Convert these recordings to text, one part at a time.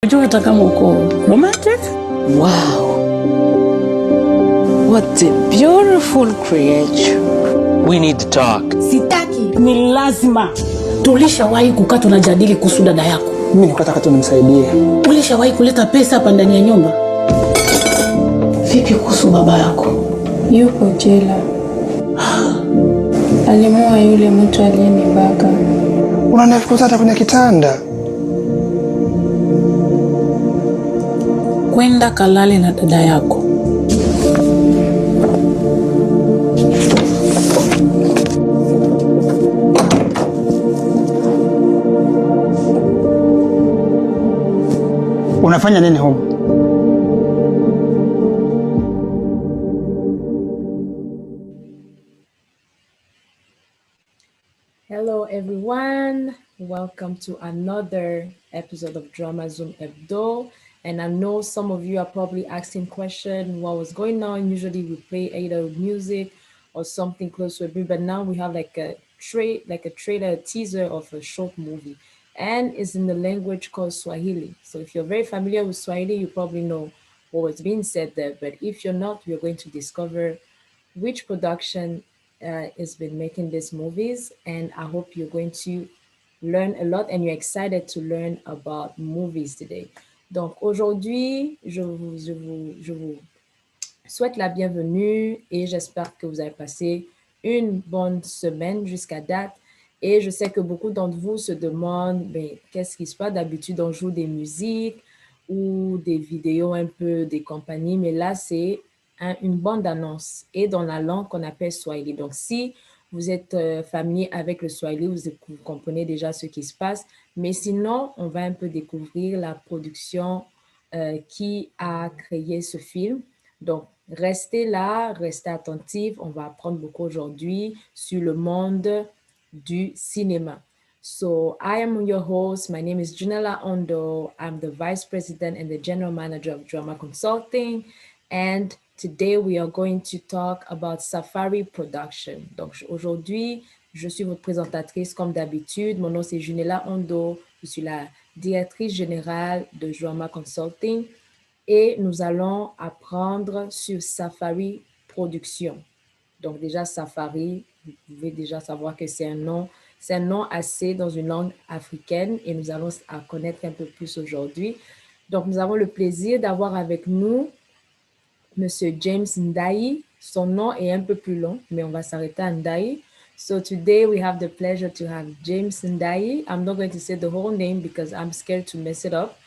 Unajua hata kama uko romantic? Wow. What a beautiful creature. We need to talk. Sitaki, ni lazima. Tulishawahi kukaa tunajadili kuhusu dada yako. Mimi nataka tu nimsaidie. Ulishawahi kuleta pesa hapa ndani ya nyumba? Vipi kuhusu baba yako? Yuko jela. Alimuua yule mtu aliyenibaka. Unanifukuza hata kwenye kitanda. Kwenda kalale na dada yako. Unafanya nini huko? Hello everyone, welcome to another episode of Drama Zoom HEBDO. And I know some of you are probably asking questions, what was going on? Usually we play either music or something close to a bit, but now we have like a trailer, a teaser of a short movie. And it's in the language called Swahili. So if you're very familiar with Swahili, you probably know what was being said there. But if you're not, we're going to discover which production has been making these movies. And I hope you're going to learn a lot and you're excited to learn about movies today. Donc aujourd'hui, je vous souhaite la bienvenue et j'espère que vous avez passé une bonne semaine jusqu'à date. Et je sais que beaucoup d'entre vous se demandent, qu'est-ce qui se passe? D'habitude, on joue des musiques ou des vidéos un peu des compagnies, mais là, c'est une bande-annonce et dans la langue qu'on appelle Swahili. Donc, si vous êtes familier avec le Swahili, vous comprenez déjà ce qui se passe. Mais sinon, on va un peu découvrir la production qui a créé ce film. Donc, restez là, restez attentifs. On va apprendre beaucoup aujourd'hui sur le monde du cinéma. So, I am your host. My name is Junela Ondo. I'm the Vice President and the General Manager of Drama Consulting. And today we are going to talk about Safari Production. Donc, aujourd'hui, je suis votre présentatrice comme d'habitude. Mon nom, c'est Junela Ondo. Je suis la directrice générale de Drama Consulting. Et nous allons apprendre sur Safari Production. Donc, déjà, Safari, vous pouvez déjà savoir que c'est un nom assez dans une langue africaine et nous allons en connaître un peu plus aujourd'hui. Donc, nous avons le plaisir d'avoir avec nous Monsieur James Ndayi. Son nom est un peu plus long, mais on va s'arrêter à Ndayi. So today we have the pleasure to have James Ndayi. I'm not going to say the whole name because I'm scared to mess it up.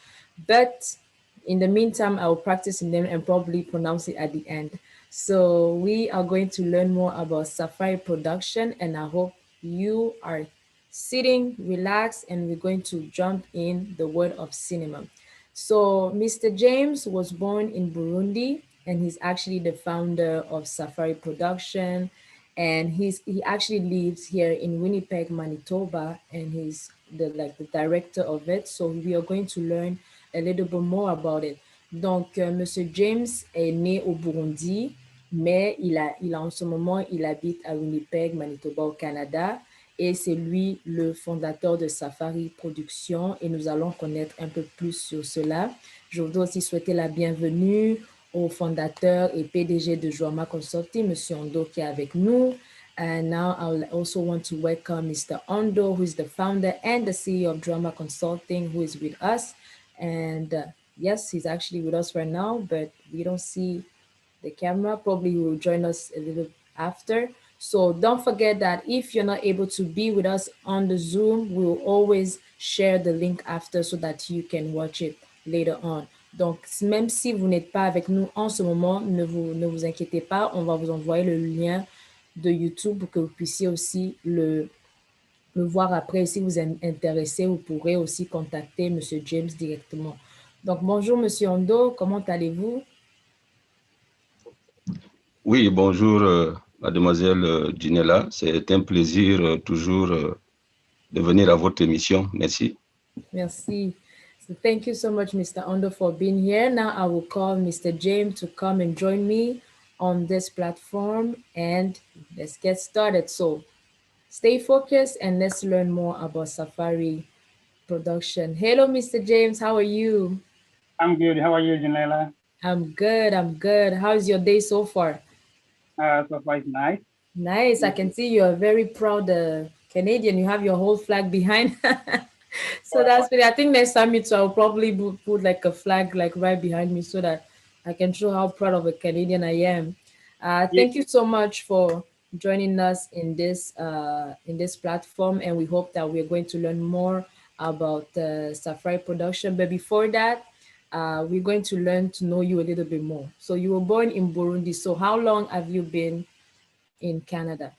But in the meantime, I will practice the name and probably pronounce it at the end. So we are going to learn more about Safari Production, and I hope you are sitting, relaxed, and we're going to jump in the world of cinema. So Mr. James was born in Burundi, and he's actually the founder of Safari Production, and he actually lives here in Winnipeg, Manitoba, and he's the director of it. So we are going to learn a little bit more about it. Donc, Monsieur James est né au Burundi, mais en ce moment, il habite à Winnipeg, Manitoba, au Canada, et c'est lui le fondateur de Safari Production, et nous allons connaître un peu plus sur cela. Je voudrais aussi souhaiter la bienvenue au fondateur et PDG de Joama Consulting, Monsieur Ondo, qui est avec nous. And now I also want to welcome Mr. Ondo, who is the founder and the CEO of Drama Consulting, who is with us. And yes, he's actually with us right now, but we don't see the camera. Probably he will join us a little after. So don't forget that if you're not able to be with us on the Zoom, we will always share the link after so that you can watch it later on. Donc, même si vous n'êtes pas avec nous en ce moment, ne vous inquiétez pas, on va vous envoyer le lien de YouTube pour que vous puissiez aussi le voir après. Si vous êtes intéressé, vous pourrez aussi contacter M. James directement. Donc, bonjour M. Ondo, comment allez-vous? Oui, bonjour mademoiselle Junela. C'est un plaisir toujours de venir à votre émission. Merci. Merci. So thank you so much, Mr. Ondo, for being here. Now I will call Mr. James to come and join me on this platform, and let's get started. So stay focused and let's learn more about Safari Production. Hello, Mr. James, how are you? I'm good. How are you, Janela? I'm good. I'm good. How's your day so far? So far it's nice. Nice. I can see you're a very proud Canadian. You have your whole flag behind. So that's really, I think next time you two, I'll probably put like a flag like right behind me so that I can show how proud of a Canadian I am. Thank you so much for joining us in this platform, and we hope that we're going to learn more about safari production. But before that, we're going to learn to know you a little bit more. So you were born in Burundi. So how long have you been in Canada?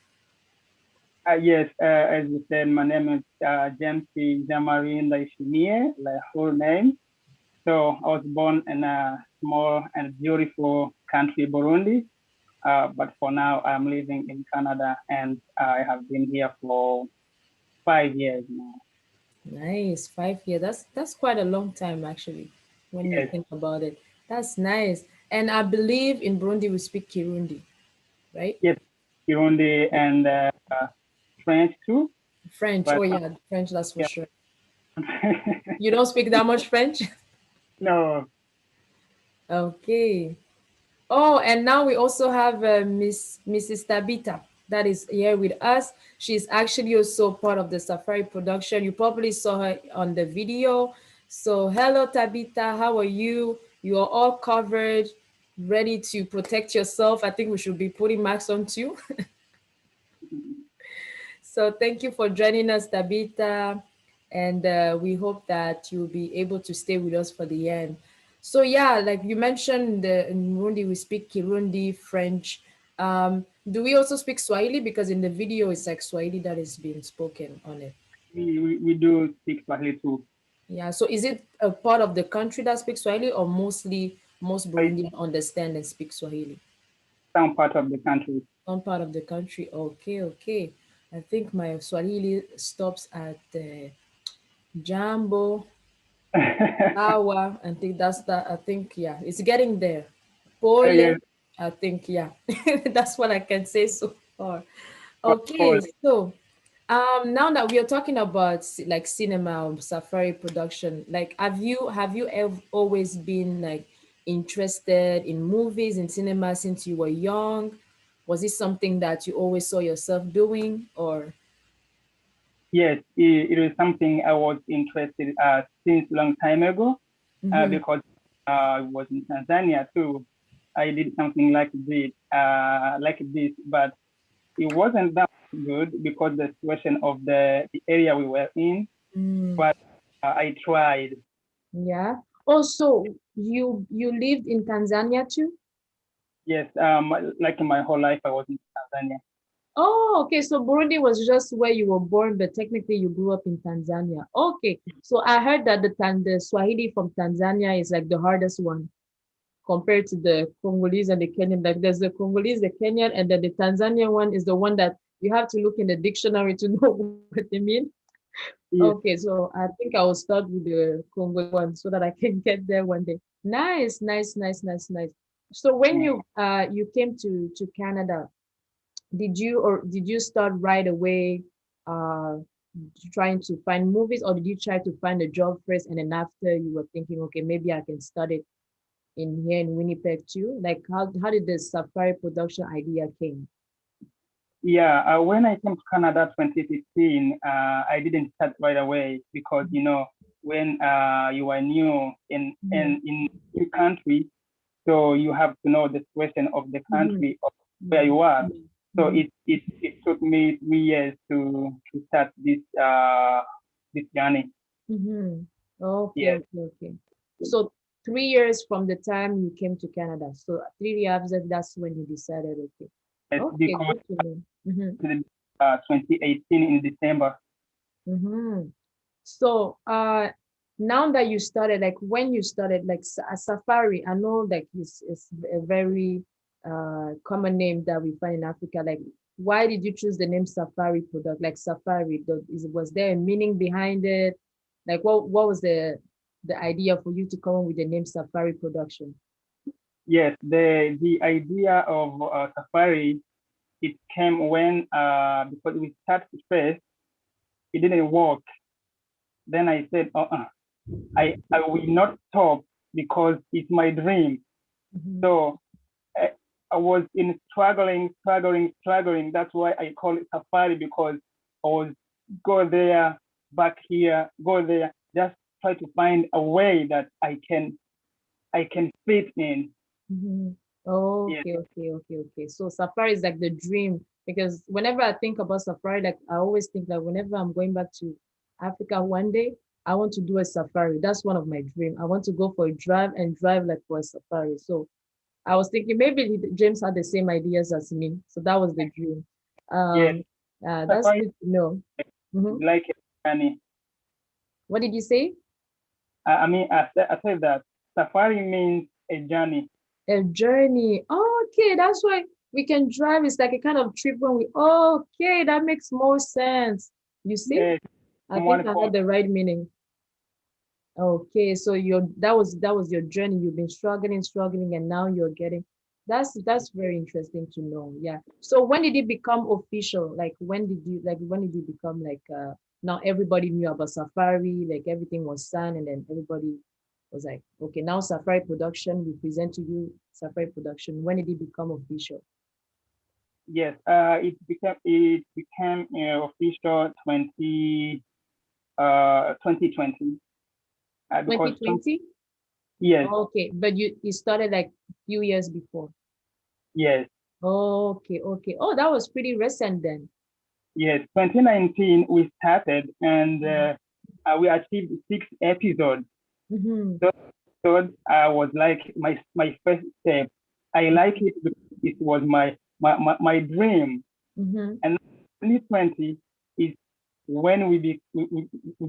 Yes, as you said, my name is James Ndayishimiye, like full name. So I was born in a small and beautiful country, Burundi. But for now, I'm living in Canada, and I have been here for 5 years now. Nice, 5 years. That's quite a long time actually, when you think about it. That's nice. And I believe in Burundi we speak Kirundi, right? Yes, Kirundi and French too. French. Oh yeah, French. That's for sure. You don't speak that much French? No. Okay. Oh, and now we also have Mrs. Tabita that is here with us. She's actually also part of the safari production. You probably saw her on the video. So hello, Tabita. How are you? You are all covered, ready to protect yourself. I think we should be putting masks on too. So thank you for joining us, Tabita. And we hope that you'll be able to stay with us for the end. So yeah, like you mentioned, in Burundi, we speak Kirundi, French. Do we also speak Swahili? Because in the video, it's like Swahili that is being spoken on it. We do speak Swahili too. Yeah, so is it a part of the country that speaks Swahili, or most Burundians understand and speak Swahili? Some part of the country. Some part of the country, okay, okay. I think my Swahili stops at Jambo, Awa. I think that's that. I think, yeah, it's getting there. Pole, Yes. I think, yeah. That's what I can say so far. Okay, so now that we are talking about like cinema or safari production, like have you always been like interested in movies and cinema since you were young? Was it something that you always saw yourself doing, or? Yes, it is something I was interested since a long time ago, because I was in Tanzania too. I did something like this, but it wasn't that good because the situation of the area we were in. But I tried. Yeah. Also, you lived in Tanzania too? Yes, like my whole life I was in Tanzania. Oh, okay. So Burundi was just where you were born, but technically you grew up in Tanzania. Okay. So I heard that the Swahili from Tanzania is like the hardest one compared to the Congolese and the Kenyan. Like there's the Congolese, the Kenyan, and then the Tanzanian one is the one that you have to look in the dictionary to know what they mean. Yes. Okay, so I think I will start with the Congo one so that I can get there one day. Nice, nice, nice, nice, nice. So when you came to Canada, did you start right away trying to find movies, or did you try to find a job first and then after you were thinking, okay, maybe I can start it in here in Winnipeg too? Like how did the safari production idea came? Yeah, when I came to Canada 2015, I didn't start right away because when you are new in new country, so you have to know the situation of the country of where you are. So it took me 3 years to start this journey. Okay, okay. So 3 years from the time you came to Canada. So 3 years, that's when you decided, okay. Yes, okay, because good to know. 2018 in December. So now that you started, like when you started, like a safari, I know like it's a very common name that we find in Africa. Like, why did you choose the name safari product? Like safari, was there a meaning behind it? Like what was the idea for you to come up with the name safari production? Yes, the idea of safari, it came when because we started first, it didn't work. Then I said, I will not stop because it's my dream. So I was in struggling. That's why I call it safari, because I was go there, back here, go there, just try to find a way that I can fit in. Okay. So safari is like the dream, because whenever I think about safari, like I always think that whenever I'm going back to Africa one day, I want to do a safari. That's one of my dreams. I want to go for a drive like for a safari. So I was thinking maybe James had the same ideas as me. So that was the dream. That's Safari, good to know. like a journey. What did you say? I said that safari means a journey. A journey. Okay, that's why we can drive. It's like a kind of trip when okay, that makes more sense. You see? Yes, I think I had the right meaning. Okay, so that was your journey. You've been struggling, and now you're getting. That's very interesting to know. Yeah. So when did it become official? Like when did you become like now everybody knew about safari, like everything was signed, and then everybody was like, okay, now safari production, we present to you safari production. When did it become official? Yes, it became official 2020. 2020? Yes. Okay, but you started like a few years before. Yes. Okay. Oh, that was pretty recent then. Yes, 2019 we started, and we achieved 6 episodes. So was like my first step. I like it because it was my dream. And 2020 is when we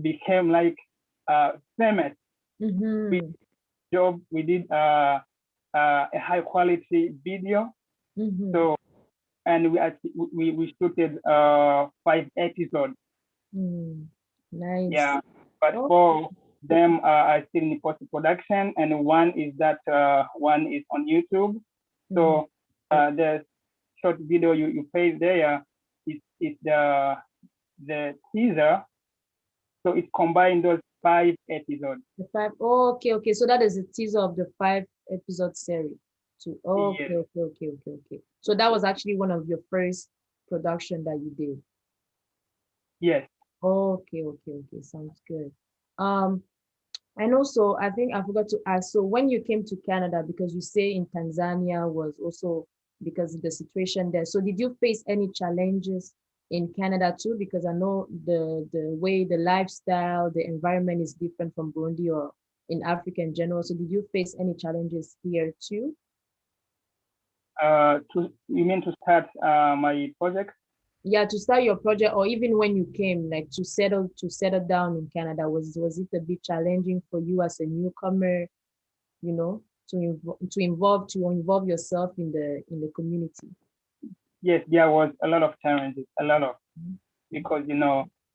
became like famous. We did a high quality video. So, and we shooted 5 episodes. Nice. Yeah, but for them are still in post production, and one is on YouTube. So the short video you play there is the teaser. So it combined those 5 episodes. The 5. Okay. So that is the teaser of the 5-episode series. Okay. So that was actually one of your first production that you did. Yes. Okay. Sounds good. And also I think I forgot to ask. So when you came to Canada, because you say in Tanzania was also because of the situation there. So did you face any challenges in Canada too? Because I know the way the lifestyle, the environment is different from Burundi or in Africa in general. So did you face any challenges here too? You mean to start my project? Yeah, to start your project, or even when you came, like to settle down in Canada, was it a bit challenging for you as a newcomer, to involve yourself in the community? Yes, there was a lot of challenges, because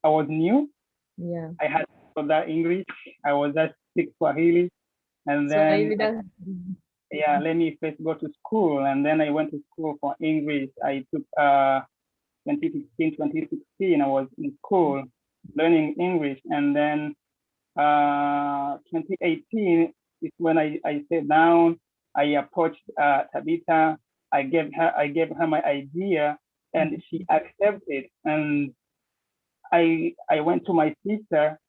I was new. Yeah. I had that English. I was just speak Swahili, and then let me first go to school, and then I went to school for English. I took 2016, I was in school learning English, and then 2018 is when I sat down. I approached Tabita. I gave her my idea, and she accepted. And I went to my sister.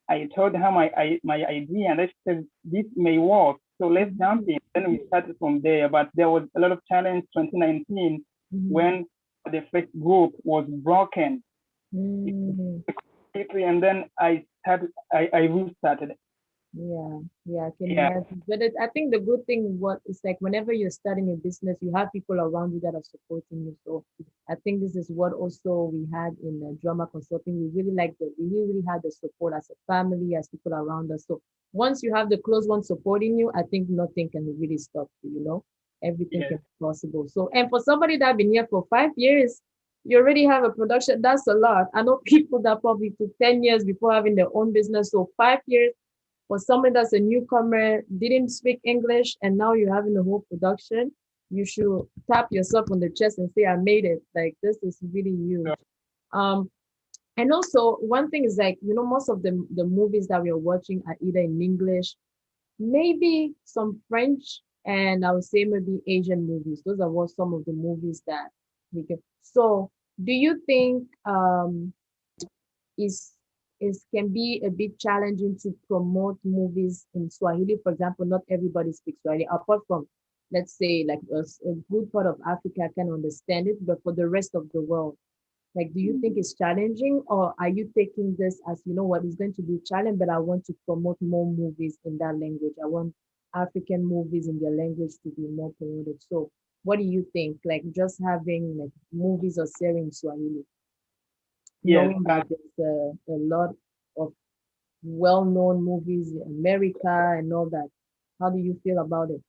I told her my idea, and she said this may work. So let's jump in. Then we started from there. But there was a lot of challenge 2019 when the first group was broken. And then I restarted. Yeah, I can imagine. But I think the good thing is like whenever you're starting a business, you have people around you that are supporting you. So I think this is what also we had in drama consulting. We really had the support as a family, as people around us. So once you have the close ones supporting you, I think nothing can really stop you. Everything can be possible. So, and for somebody that been here for 5 years, you already have a production. That's a lot. I know people that probably took 10 years before having their own business. So 5 years for somebody that's a newcomer, didn't speak English, and now you're having a whole production, you should tap yourself on the chest and say, I made it. Like, this is really huge. And also one thing is like, most of the movies that we are watching are either in English maybe some French, and I would say maybe Asian movies. Those are what some of the movies that we can. So, do you think is can be a bit challenging to promote movies in Swahili? For example, not everybody speaks Swahili. Apart from, let's say, like a good part of Africa can understand it, but for the rest of the world, like, do you think it's challenging, or are you taking this as, you know what, it's going to be a challenge, but I want to promote more movies in that language. I want African movies in their language to be more promoted. So what do you think? Like just having like movies or series in Swahili, Yes, knowing that there's a lot of well-known movies in America and all that. How do you feel about it?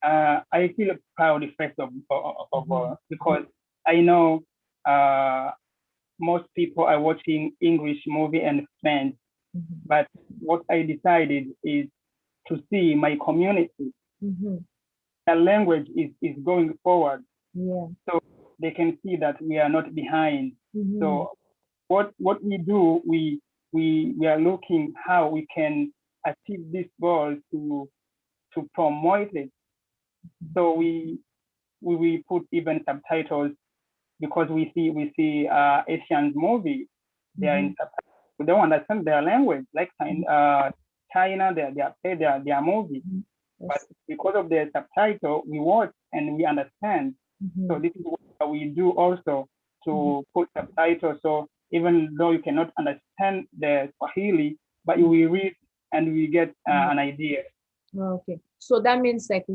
I feel proud first of because I know most people are watching English movie and French, but what I decided is to see my community. The language is going forward, so they can see that we are not behind. So what we do, we are looking how we can achieve this goal to promote it. So we put even subtitles because we see Asian movies. They are in subtitles. We don't understand their language, like China, their movie. But because of the subtitle, we watch and we understand. So this is what we do also to put subtitles. So even though you cannot understand the Swahili, but you will read and we get an idea. Okay, so that means like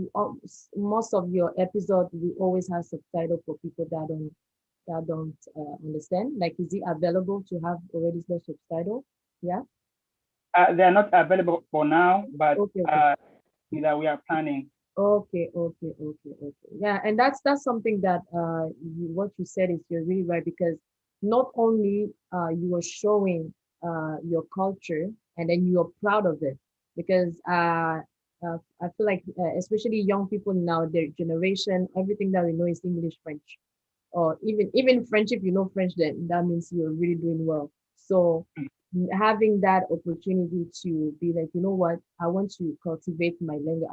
most of your episodes we always have subtitle for people that don't understand. Like, is it available to have already the subtitle? Yeah. They are not available for now, but okay. That we are planning. Okay. Yeah, and that's something that what you said is you're really right, because not only you are showing your culture and then you are proud of it, because I feel like especially young people now, their generation, everything that we know is English, French, or even French. If you know French, then that means you're really doing well. So having that opportunity to be like, you know what, I want to cultivate my language.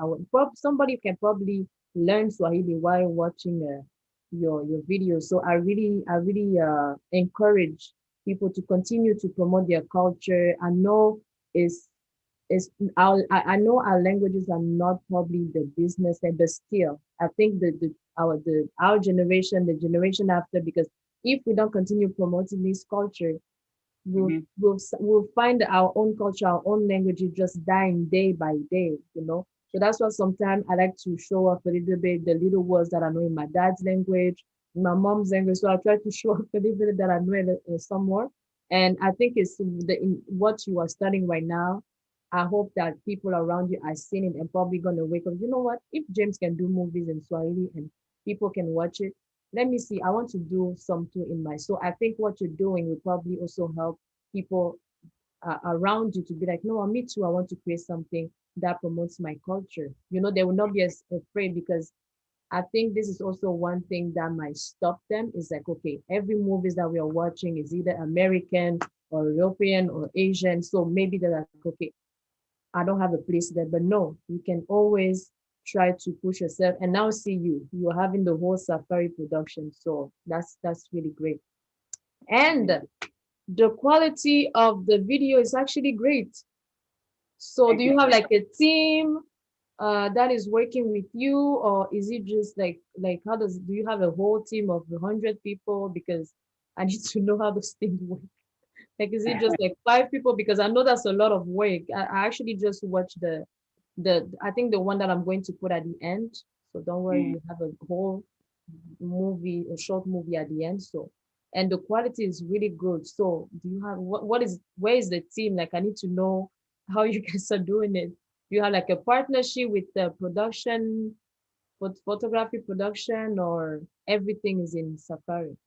Somebody can probably learn Swahili while watching your video. So I really encourage people to continue to promote their culture. I know I know our languages are not probably the business, but still, I think our generation, the generation after, because if we don't continue promoting this culture, we'll find our own culture, our own language is just dying day by day, you know. So that's why sometimes I like to show off a little bit the little words that I know in my dad's language, in my mom's language. So I try to show off a little bit that I know some more. And I think it's in what you are studying right now. I hope that people around you are seeing it and probably going to wake up. You know what? If James can do movies in Swahili and people can watch it, let me see. I want to do something in my. So I think what you're doing will probably also help people around you to be like, no, me too. I want to create something that promotes my culture. You know, they will not be as afraid, because I think this is also one thing that might stop them. Is like, okay, every movies that we are watching is either American or European or Asian. So maybe they're like, okay, I don't have a place there. But no, you can always try to push yourself. And now see you're having the whole safari production. So that's really great. And the quality of the video is actually great. So do you have like a team that is working with you, or is it just like do you have a whole team of 100 people? Because I need to know how those things work. Like, is it just like 5 people? Because I know that's a lot of work. I actually just watched I think the one that I'm going to put at the end. So don't worry, you have a whole movie, a short movie at the end. So, and the quality is really good. So do you have where is the team? Like, I need to know how you guys are doing it. Do you have like a partnership with the production, photography production, or everything is in Safari?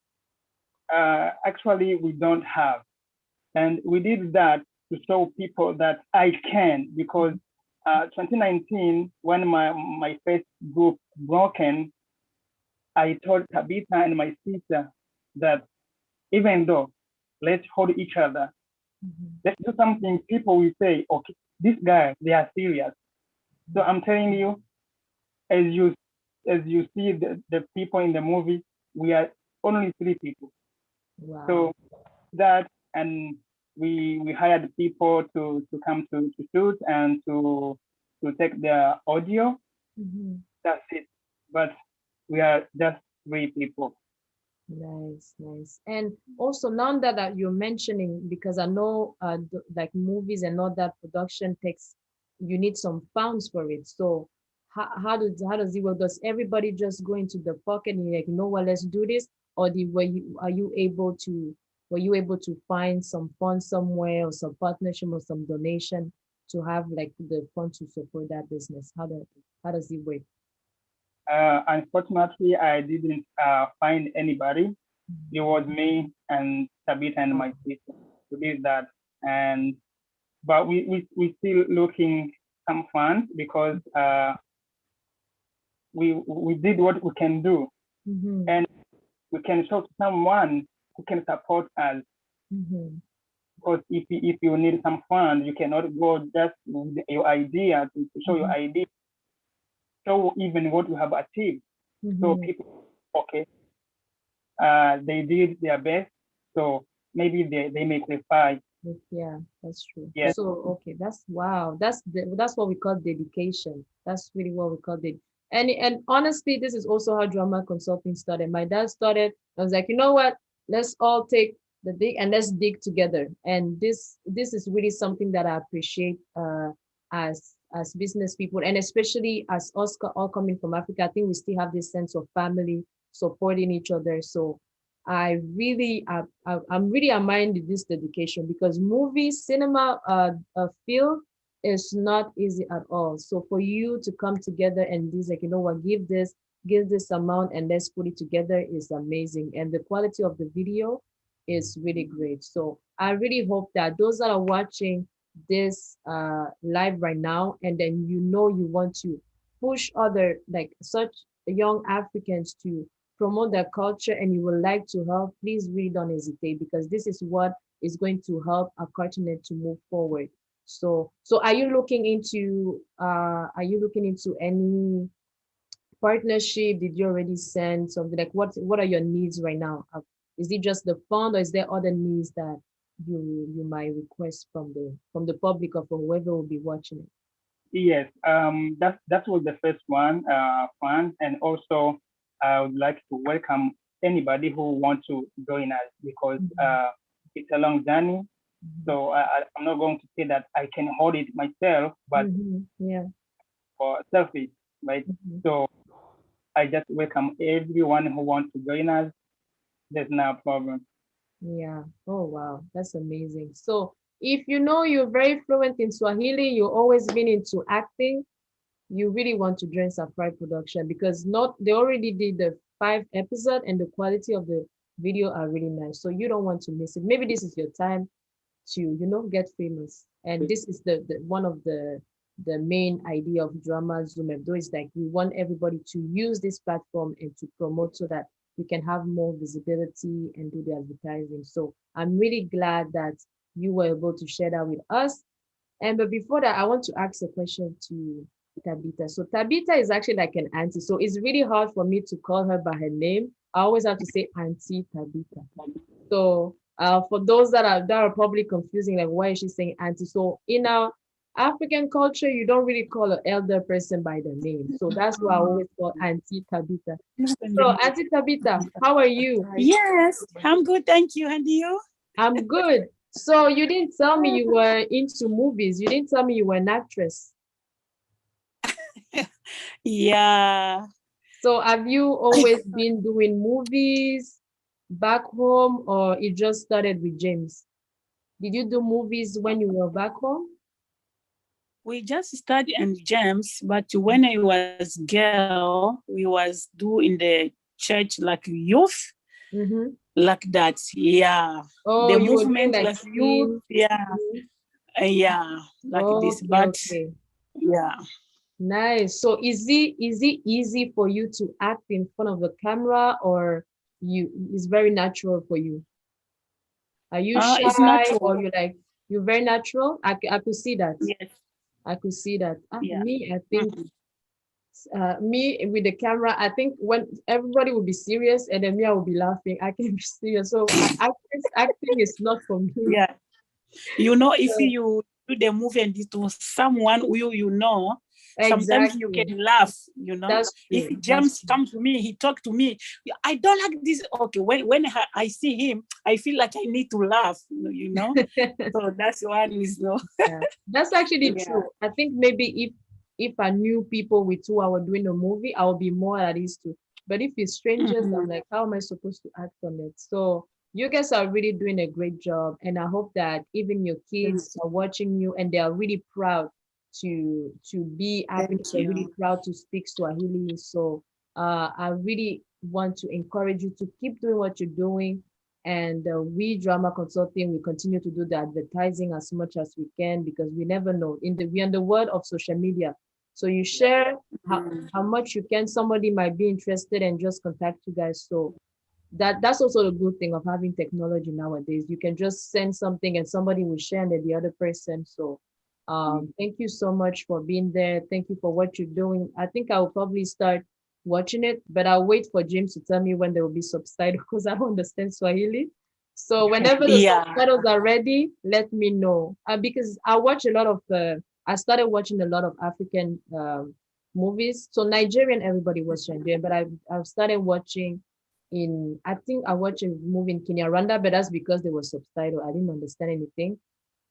Actually, we don't have. And we did that to show people that I can, because 2019, when my first group broken, I told Tabita and my sister that even though, let's hold each other. Let's do something. People will say, okay, this guy, they are serious. So I'm telling you, as you see the people in the movie, we are only 3 people. Wow. So that, and we hired people to come to shoot and to take their audio. That's it. But we are just 3 people. Nice, nice. And also now that you're mentioning, because I know like movies and all that production takes, you need some funds for it. So how does it work? Does everybody just go into the pocket and you're like, you know what, let's do this? Or were you able to find some funds somewhere, or some partnership or some donation to have like the fund to support that business? How does it work? Unfortunately, I didn't find anybody. It was me and Tabita and my sister who did that. But we still looking some funds, because we did what we can do, and we can show someone who can support us. Because if you need some funds, you cannot go just with your idea to show your idea. Show even what you have achieved. So people, okay, they did their best, so maybe they may qualify. Yeah, that's true. Yeah. So okay, that's what we call dedication. That's really what we call it. And honestly, this is also how drama consulting started. My dad started. I was like, you know what? Let's all take the dig and let's dig together. And this is really something that I appreciate as business people, and especially as us all coming from Africa. I think we still have this sense of family, supporting each other. So I'm really admiring this dedication, because cinema field is not easy at all. So for you to come together and this, like, you know what, give this amount and let's put it together is amazing. And the quality of the video is really great. So I really hope that those that are watching this live right now, and then you want to push other like such young Africans to promote their culture, and you would like to help, please really don't hesitate, because this is what is going to help our continent to move forward. So are you looking into any partnership? Did you already send something? Like what are your needs right now? Is it just the fund, or is there other needs that you might request from the public or from whoever will be watching it? Yes, that was the first one, fund, and also I would like to welcome anybody who wants to join us, because it's a long journey. So I'm not going to say that I can hold it myself, but yeah, for selfish, right? So I just welcome everyone who wants to join us. There's no problem. Yeah. Oh, wow. That's amazing. So if you're very fluent in Swahili, you've always been into acting, you really want to join Safari Production, because they already did the 5 episodes and the quality of the video are really nice. So you don't want to miss it. Maybe this is your time to, get famous. And this is the one of the main idea of Drama Zoom HEBDO, is like we want everybody to use this platform and to promote, so that we can have more visibility and do the advertising. So I'm really glad that you were able to share that with us. But before that, I want to ask a question to Tabita. So Tabita is actually like an auntie. So it's really hard for me to call her by her name. I always have to say Auntie Tabita. So for those that are probably confusing, like, why is she saying auntie? So in our African culture, you don't really call an elder person by the name. So that's why I always call Auntie Tabita. So Auntie Tabita, how are you? Yes, I'm good, thank you. And you? I'm good. So you didn't tell me you were into movies. You didn't tell me you were an actress. Yeah. So have you always been doing movies back home, or it just started with James? Did you do movies when you were back home? We just studied in James, but when I was girl, we was doing the church like youth, like that. Yeah. Oh, the you movement were doing like youth. Yeah. Yeah, like this. But yeah. Nice. So is it easy for you to act in front of the camera, or it's very natural for you? Are you shy, it's natural. or you're very natural? I could see that. Yes. I could see that. Yeah. Me, I think, me with the camera, I think when everybody will be serious and then me, I will be laughing. I can be serious. So acting is not for me. Yeah. You know, if you do the movie and it was someone who you know, sometimes you can laugh, you know. That's true. If James comes to me, he talked to me, I don't like this. Okay, when I see him, I feel like I need to laugh, you know. So that's one is no. Yeah. That's actually true. I think maybe if I knew people with who I was doing a movie, I would be more at ease too. But if it's strangers, I'm like, how am I supposed to act on it? So you guys are really doing a great job. And I hope that even your kids are watching you and they are really proud to be African, they're really proud to speak Swahili. So I really want to encourage you to keep doing what you're doing. And we Drama Consulting, we continue to do the advertising as much as we can because we never know. We're in the world of social media. So you share how much you can. Somebody might be interested and just contact you guys. So that's also the good thing of having technology nowadays. You can just send something and somebody will share and then the other person. So thank you so much for being there. Thank you for what you're doing. I think I will probably start watching it, but I'll wait for James to tell me when there will be subtitles because I don't understand Swahili. So whenever the subtitles are ready, let me know. Because I watch a lot of, I started watching a lot of African movies. So Nigerian, everybody was Nigerian, but I've started watching I think I watched a movie in Kinyarwanda, but that's because there was subtitle. I didn't understand anything.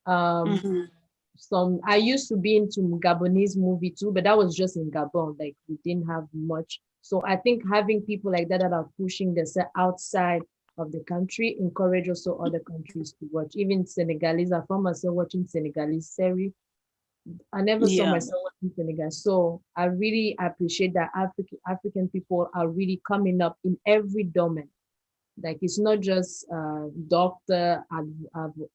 I used to be into Gabonese movie too, but that was just in Gabon. Like we didn't have much. So I think having people like that are pushing themselves outside of the country encourage also other countries to watch. Even Senegalese, I found myself watching Senegalese series. I never saw myself watching Senegal. So I really appreciate that African people are really coming up in every domain. Like it's not just doctor,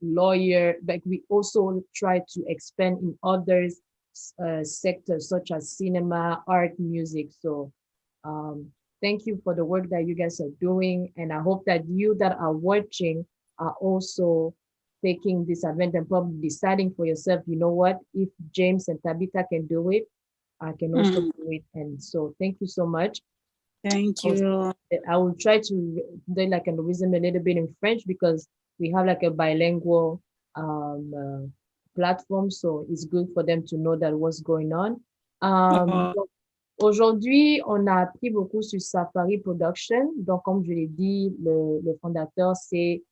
lawyer, but we also try to expand in others sectors such as cinema, art, music. So thank you for the work that you guys are doing. And I hope that you that are watching are also taking this event and probably deciding for yourself, you know what, if James and Tabita can do it, I can also do it. And so thank you so much. Thank you. I will try to do like a resume a little bit in French because we have like a bilingual platform. So it's good for them to know that what's going on. Donc, aujourd'hui, on a appris beaucoup sur Safari Production. Donc, comme je l'ai dit, le fondateur, c'est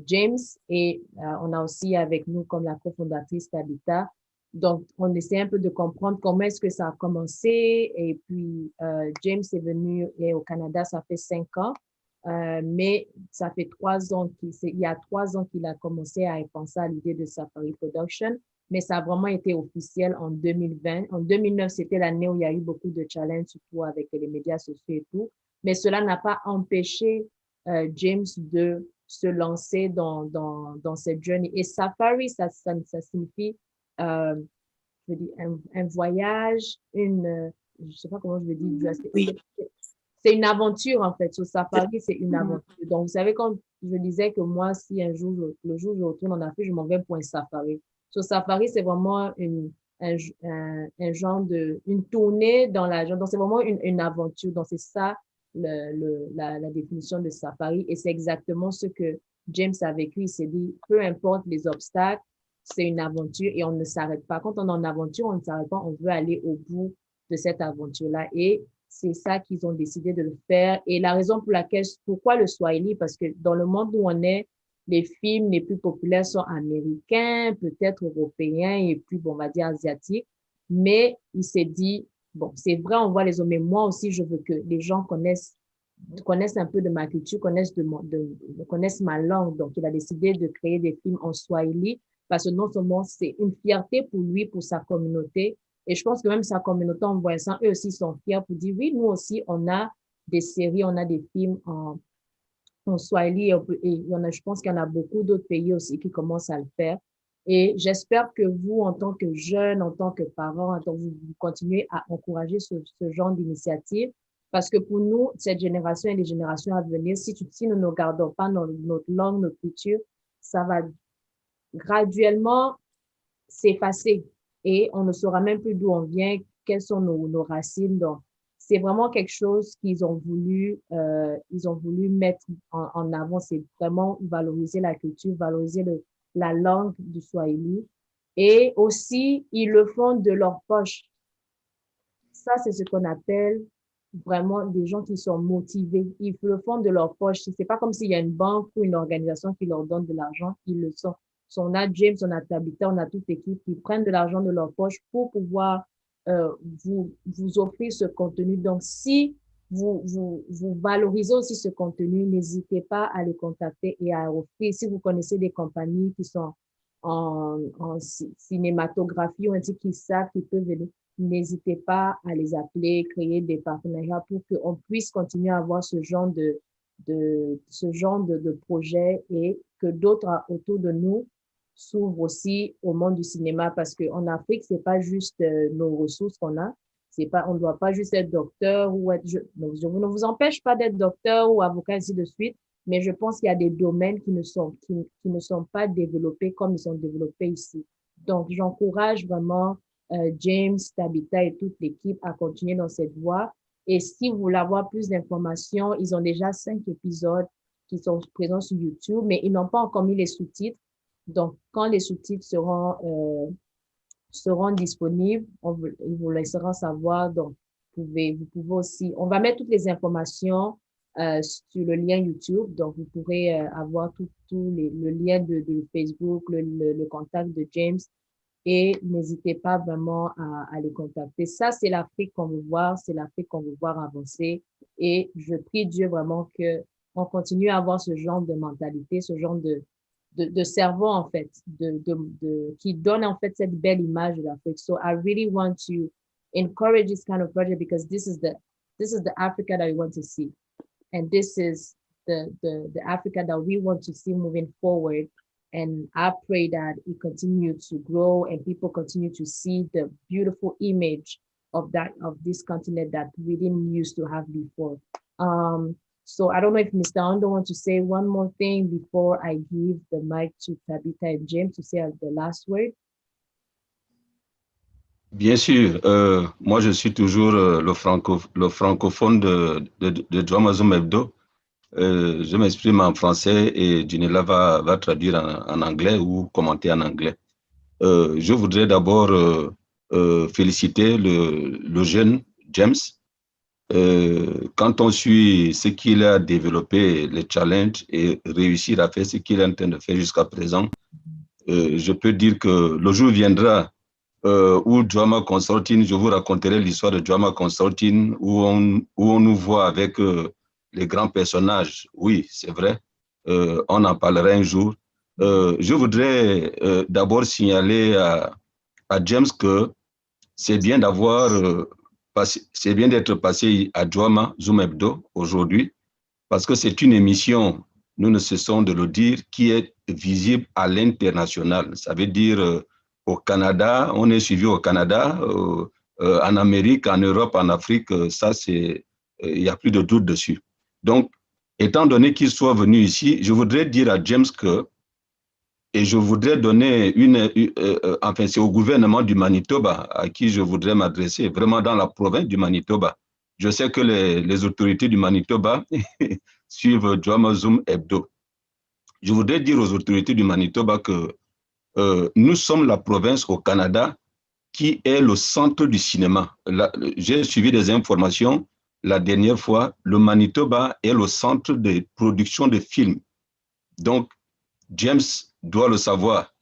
James et on a aussi avec nous comme la co-fondatrice Tabita. Donc, on essaie un peu de comprendre comment est-ce que ça a commencé. Et puis, James est venu au Canada, ça fait 5 ans. Mais ça fait 3 ans il y a 3 ans qu'il a commencé à y penser à l'idée de Safari Production. Mais ça a vraiment été officiel en 2020. En 2009, c'était l'année où il y a eu beaucoup de challenges, surtout avec les médias sociaux et tout. Mais cela n'a pas empêché James de se lancer dans cette journée. Et Safari, ça signifie je dis un voyage, je sais pas comment je veux dire, c'est une aventure en fait. Sur Safari, c'est une aventure. Donc, vous savez, quand je disais que moi, si le jour je retourne en Afrique, je m'en vais pour un safari. Sur Safari, c'est vraiment un genre une tournée dans la jungle. Donc, c'est vraiment une aventure. Donc, c'est ça la définition de Safari. Et c'est exactement ce que James a vécu. Il s'est dit, peu importe les obstacles, c'est une aventure et on ne s'arrête pas. Quand on est en aventure, on ne s'arrête pas. On veut aller au bout de cette aventure-là. Et c'est ça qu'ils ont décidé de le faire. Et la raison pour laquelle, pourquoi le Swahili? Parce que dans le monde où on est, les films les plus populaires sont américains, peut-être européens et puis, bon, on va dire asiatiques. Mais il s'est dit, bon, c'est vrai, on voit les hommes, mais moi aussi, je veux que les gens connaissent un peu de ma culture, connaissent ma langue. Donc, il a décidé de créer des films en Swahili parce que non seulement c'est une fierté pour lui, pour sa communauté, et je pense que même sa communauté, en voyant ça, eux aussi sont fiers pour dire, oui, nous aussi, on a des séries, on a des films en Swahili, et je pense qu'il y en a beaucoup d'autres pays aussi qui commencent à le faire. Et j'espère que vous, en tant que jeunes, en tant que parents, vous continuez à encourager ce genre d'initiative, parce que pour nous, cette génération et les générations à venir, si nous ne gardons pas notre langue, notre culture, ça va graduellement s'effacer. et on ne saura même plus d'où on vient, quelles sont nos racines. Donc, c'est vraiment quelque chose qu'ils ont voulu mettre en avant. C'est vraiment valoriser la culture, valoriser la langue du Swahili. Et aussi, ils le font de leur poche. Ça, c'est ce qu'on appelle vraiment des gens qui sont motivés. Ils le font de leur poche. C'est pas comme s'il y a une banque ou une organisation qui leur donne de l'argent. Ils le sont. On a James, on a Tabita, on a toute l'équipe qui prennent de l'argent de leur poche pour pouvoir vous offrir ce contenu. Donc, si vous valorisez aussi ce contenu, n'hésitez pas à les contacter et à offrir. Si vous connaissez des compagnies qui sont en cinématographie ou qui savent qu'ils peuvent venir, n'hésitez pas à les appeler, créer des partenariats pour qu'on puisse continuer à avoir ce genre de projet et que d'autres autour de nous s'ouvrent aussi au monde du cinéma, parce qu'en Afrique, c'est pas juste nos ressources qu'on a. C'est pas, on ne doit pas juste être docteur ou être, je ne vous empêche pas d'être docteur ou avocat, ainsi de suite, mais je pense qu'il y a des domaines qui ne sont pas développés comme ils sont développés ici. Donc, j'encourage vraiment James, Tabita et toute l'équipe à continuer dans cette voie. Et si vous voulez avoir plus d'informations, ils ont déjà 5 épisodes qui sont présents sur YouTube, mais ils n'ont pas encore mis les sous-titres. Donc, quand les sous-titres seront disponibles, ils vous laisseront savoir. Donc, vous pouvez aussi, on va mettre toutes les informations sur le lien YouTube. Donc, vous pourrez avoir le lien de Facebook, le contact de James. Et n'hésitez pas vraiment à les contacter. Ça, c'est l'Afrique qu'on veut voir. C'est l'Afrique qu'on veut voir avancer. Et je prie Dieu vraiment qu'on continue à avoir ce genre de mentalité, ce genre de cerveau, en fait, qui donne, en fait, cette belle image de l'Afrique. So I really want to encourage this kind of project because this is the Africa that we want to see. And this is the Africa that we want to see moving forward. And I pray that it continues to grow and people continue to see the beautiful image of this continent that we didn't used to have before. So I don't know if Mr. Ando wants to say one more thing before I give the mic to Tabita and James to say the last word. Bien sûr, moi je suis toujours le francophone de Drama Zoom Hebdo. Je m'exprime en français et Junela va traduire en anglais ou commenter en anglais. Je voudrais d'abord féliciter le jeune James. Quand on suit ce qu'il a développé, les challenges et réussir à faire ce qu'il est en train de faire jusqu'à présent, je peux dire que le jour viendra où Drama Consulting, je vous raconterai l'histoire de Drama Consulting, où on nous voit avec les grands personnages. Oui, c'est vrai, on en parlera un jour. Je voudrais d'abord signaler à James que c'est bien d'être passé à Joama Zoom Hebdo aujourd'hui, parce que c'est une émission, nous ne cessons de le dire, qui est visible à l'international. Ça veut dire au Canada, on est suivi au Canada, en Amérique, en Europe, en Afrique, ça c'est, il n'y a plus de doute dessus. Donc, étant donné qu'il soit venu ici, je voudrais dire à James que, et je voudrais donner enfin c'est au gouvernement du Manitoba à qui je voudrais m'adresser, vraiment dans la province du Manitoba. Je sais que les autorités du Manitoba suivent Drama Zoom Hebdo. Je voudrais dire aux autorités du Manitoba que nous sommes la province au Canada qui est le centre du cinéma. J'ai suivi des informations la dernière fois, le Manitoba est le centre de production de films. Donc, James doit le savoir.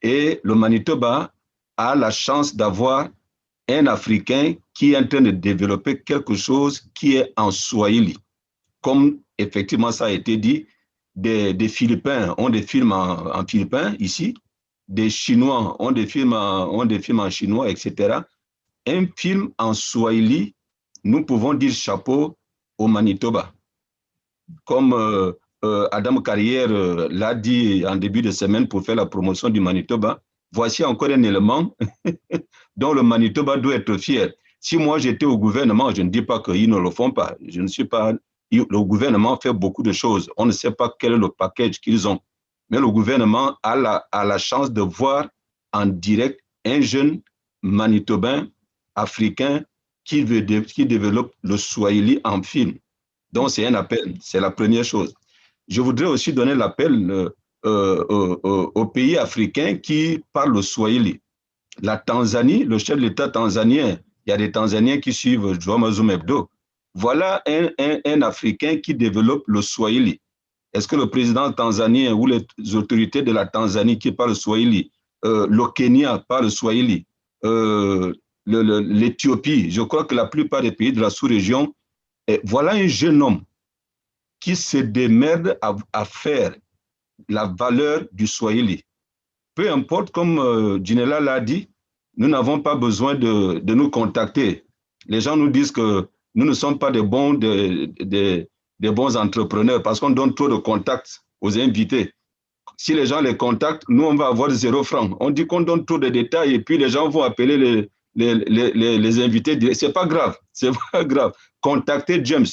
Et le Manitoba a la chance d'avoir un Africain qui est en train de développer quelque chose qui est en Swahili. Comme effectivement ça a été dit, des Philippins ont des films en philippin ici, des Chinois ont des films en chinois, etc. Un film en Swahili, nous pouvons dire chapeau au Manitoba. Comme Adam Carrière l'a dit en début de semaine pour faire la promotion du Manitoba, voici encore un élément dont le Manitoba doit être fier. Si moi j'étais au gouvernement, je ne dis pas qu'ils ne le font pas. Je ne suis pas. Le gouvernement fait beaucoup de choses. On ne sait pas quel est le package qu'ils ont. Mais le gouvernement a la chance de voir en direct un jeune manitobains, africains, qui développent le Swahili en film. Donc, c'est un appel, c'est la première chose. Je voudrais aussi donner l'appel aux pays africains qui parlent le Swahili. La Tanzanie, le chef de l'État tanzanien, il y a des Tanzaniens qui suivent Joama Zoom Hebdo. Voilà un Africain qui développe le Swahili. Est-ce que le président tanzanien ou les autorités de la Tanzanie qui parlent le Swahili, le Kenya parle le Swahili, l'Éthiopie, je crois que la plupart des pays de la sous-région, voilà un jeune homme qui se démerde à faire la valeur du Swahili. Peu importe, comme Ginella l'a dit, nous n'avons pas besoin de nous contacter. Les gens nous disent que nous ne sommes pas des bons entrepreneurs parce qu'on donne trop de contacts aux invités. Si les gens les contactent, nous, on va avoir 0 francs. On dit qu'on donne trop de détails et puis les gens vont appeler les invités. C'est pas grave, c'est pas grave. Contactez James.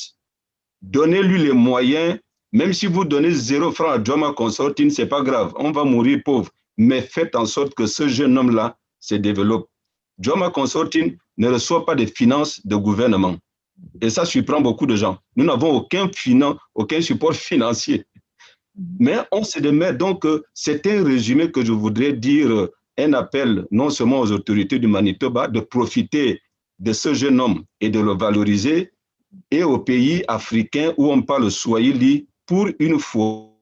Donnez-lui les moyens. Même si vous donnez 0 francs à Joama Consorting, c'est pas grave. On va mourir pauvre. Mais faites en sorte que ce jeune homme-là se développe. Joama Consorting ne reçoit pas de finances de gouvernement. Et ça surprend beaucoup de gens. Nous n'avons aucun support financier. Mais on se démet. Donc, c'est un résumé que je voudrais dire, un appel non seulement aux autorités du Manitoba de profiter de ce jeune homme et de le valoriser, et aux pays africains où on parle Swahili, pour une fois,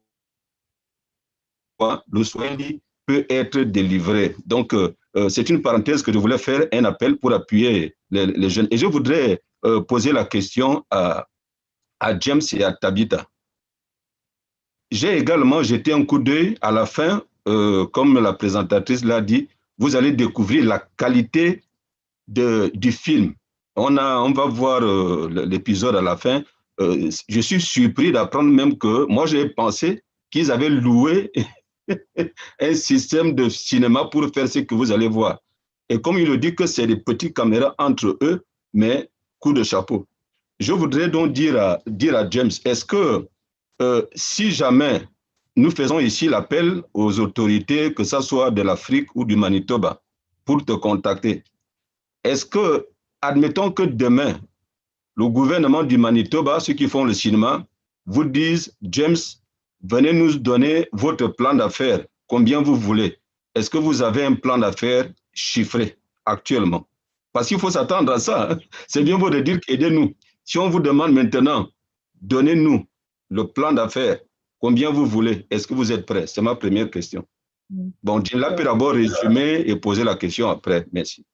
le Swahili peut être délivré. Donc, c'est une parenthèse que je voulais faire, un appel pour appuyer les jeunes. Et je voudrais poser la question à James et à Tabita. J'ai également jeté un coup d'œil à la fin, comme la présentatrice l'a dit, vous allez découvrir la qualité du film. On va voir l'épisode à la fin. Je suis surpris d'apprendre même que moi, j'ai pensé qu'ils avaient loué un système de cinéma pour faire ce que vous allez voir. Et comme il le dit que c'est des petites caméras entre eux, mais coup de chapeau. Je voudrais donc dire à James, est-ce que si jamais nous faisons ici l'appel aux autorités, que ce soit de l'Afrique ou du Manitoba, pour te contacter, est-ce que, admettons que demain, le gouvernement du Manitoba, ceux qui font le cinéma, vous disent, James, venez nous donner votre plan d'affaires, combien vous voulez. Est-ce que vous avez un plan d'affaires chiffré actuellement? Parce qu'il faut s'attendre à ça. Hein. C'est bien beau de dire aidez-nous. Si on vous demande maintenant, donnez-nous le plan d'affaires, combien vous voulez, est-ce que vous êtes prêts? C'est ma première question. Bon, Gina peut d'abord résumer et poser la question après. Merci.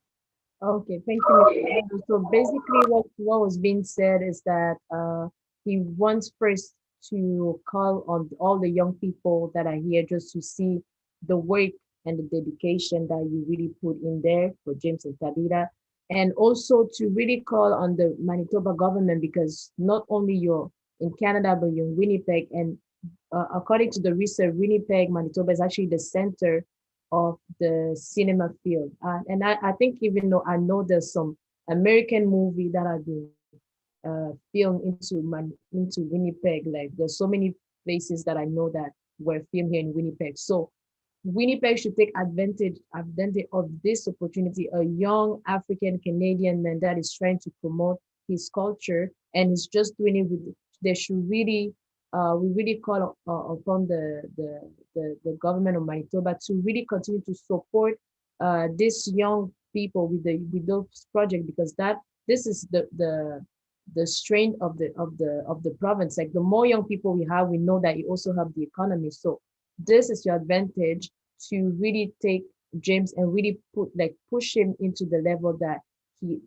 Okay, thank you. So basically what was being said is that he wants first to call on all the young people that are here just to see the work and the dedication that you really put in there for James and Tabita, and also to really call on the Manitoba government, because not only you're in Canada, but you're in Winnipeg, and according to the research, Winnipeg, Manitoba is actually the center of the cinema field. And I think even though I know there's some American movie that are being filmed into Winnipeg, like there's so many places that I know that were filmed here in Winnipeg. So Winnipeg should take advantage of this opportunity. A young African Canadian man that is trying to promote his culture, and he's just doing it with, they should really, we really call upon the government of Manitoba to really continue to support these young people with those projects, because this is the strength of the province. Like the more young people we have, we know that it also helps the economy. So this is your advantage to really take James and really push him into the level that he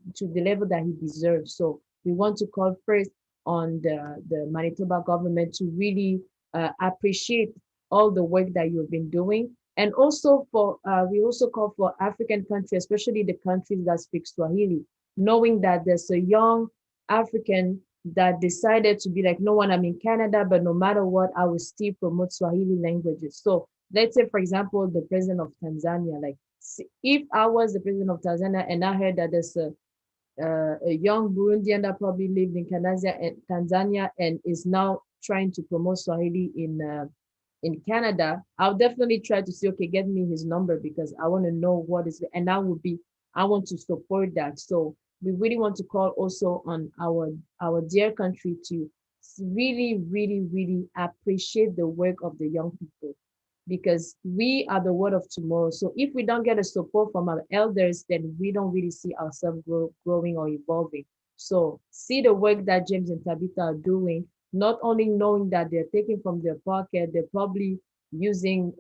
deserves. So we want to call first on the Manitoba government to really appreciate all the work that you've been doing. And also we also call for African countries, especially the countries that speak Swahili, knowing that there's a young African that decided to be like, no one, I'm in Canada, but no matter what, I will still promote Swahili languages. So let's say, for example, the president of Tanzania, like if I was the president of Tanzania and I heard that there's a young Burundian that probably lived in Tanzania and is now trying to promote Swahili in Canada, I'll definitely try to say, okay, get me his number, because I want to know what is, and I I want to support that. So we really want to call also on our dear country to really, really, really appreciate the work of the young people, because we are the world of tomorrow. So if we don't get a support from our elders, then we don't really see ourselves growing or evolving. So see the work that James and Tabita are doing, not only knowing that they're taking from their pocket, they're probably using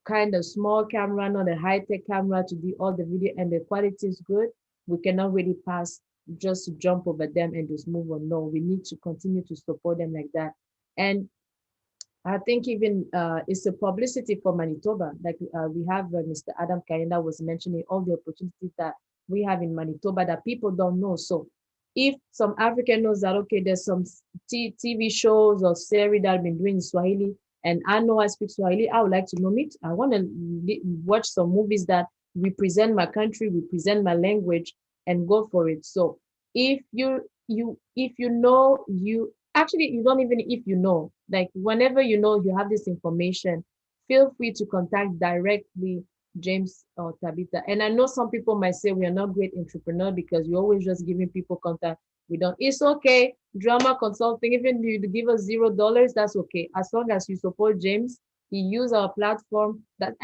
kind of small camera, not a high-tech camera to do all the video, and the quality is good. We cannot really pass just to jump over them and just move on. No, we need to continue to support them like that. And I think even it's a publicity for Manitoba. Like we have Mr. Adam Kayenda was mentioning all the opportunities that we have in Manitoba that people don't know. So if some African knows that, okay, there's some TV shows or series that I've been doing in Swahili, and I know I speak Swahili, I would like to know it. I want to watch some movies that represent my country, represent my language, and go for it. So if you know, actually, you don't even if you know, like whenever you know you have this information, feel free to contact directly James or Tabita. And I know some people might say we are not great entrepreneurs because you're always just giving people contact. We don't, it's okay. Drama consulting, even if you give us $0, that's okay. As long as you support James, he use our platform. That's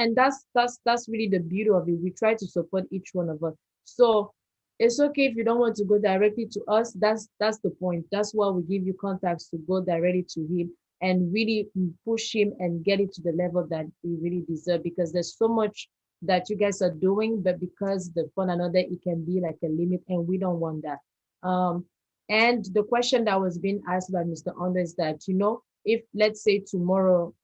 really the beauty of it. We try to support each one of us. So it's okay if you don't want to go directly to us. That's the point. That's why we give you contacts to go directly to him and really push him and get it to the level that we really deserve, because there's so much that you guys are doing, but because the fun another, it can be like a limit, and we don't want that. And the question that was being asked by Mr. Onda is that, you know, if let's say tomorrow,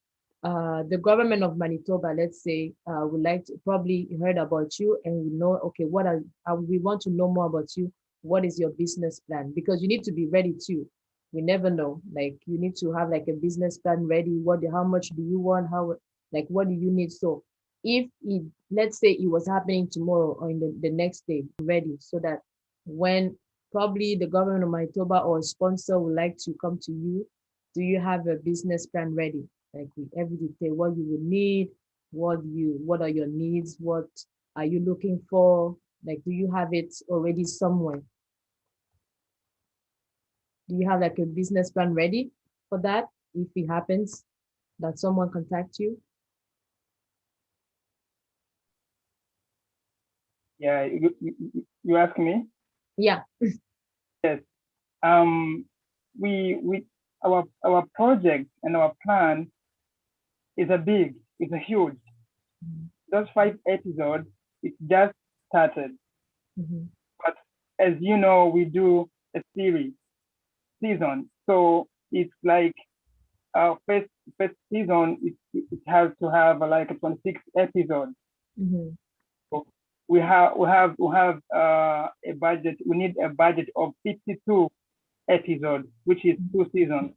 the government of Manitoba, let's say, would like to probably heard about you and we know, okay, we want to know more about you. What is your business plan? Because you need to be ready too. We never know. Like you need to have like a business plan ready. How much do you want? What do you need? So if let's say it was happening tomorrow or in the next day, ready, so that when probably the government of Manitoba or a sponsor would like to come to you, do you have a business plan ready? Like with every detail, what you would need, what are your needs, what are you looking for? Like, do you have it already somewhere? Do you have like a business plan ready for that if it happens that someone contacts you? Yeah, you ask me? Yeah. Yes. Our project and our plan is it's a huge. Those 5 episodes, it just started. But as you know, we do a season. So it's like our first season, it has to have like a 26 episodes. So we have a budget. We need a budget of 52 episodes, which is 2 seasons.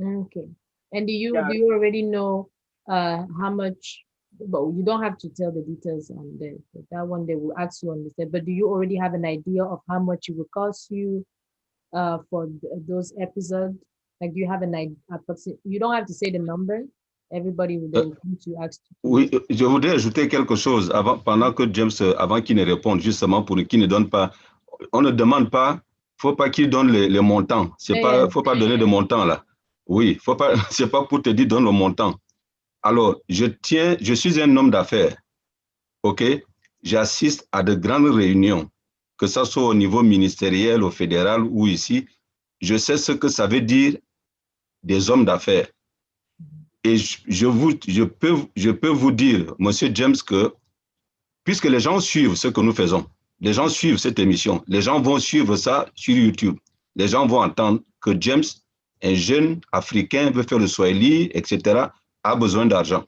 Okay. And do you already know how much? Well, you don't have to tell the details on that one. They will ask you on the set. But do you already have an idea of how much it will cost you for those episodes? Like, do you have an idea? You don't have to say the number. Everybody will come to ask. Oui, je voudrais ajouter quelque chose pendant que James, avant qu'il ne réponde, justement pour qu'il ne donne pas. On ne demande pas. Faut pas qu'il donne les montants. Faut pas donner de montant là. Oui, faut pas. C'est pas pour te dire donne le montant. Alors, je suis un homme d'affaires, ok? J'assiste à de grandes réunions, que ce soit au niveau ministériel, au fédéral ou ici. Je sais ce que ça veut dire des hommes d'affaires. Et je peux vous dire, Monsieur James, que puisque les gens suivent ce que nous faisons, les gens suivent cette émission, les gens vont suivre ça sur YouTube, les gens vont entendre que James, un jeune Africain, veut faire le Swahili, etc., a besoin d'argent.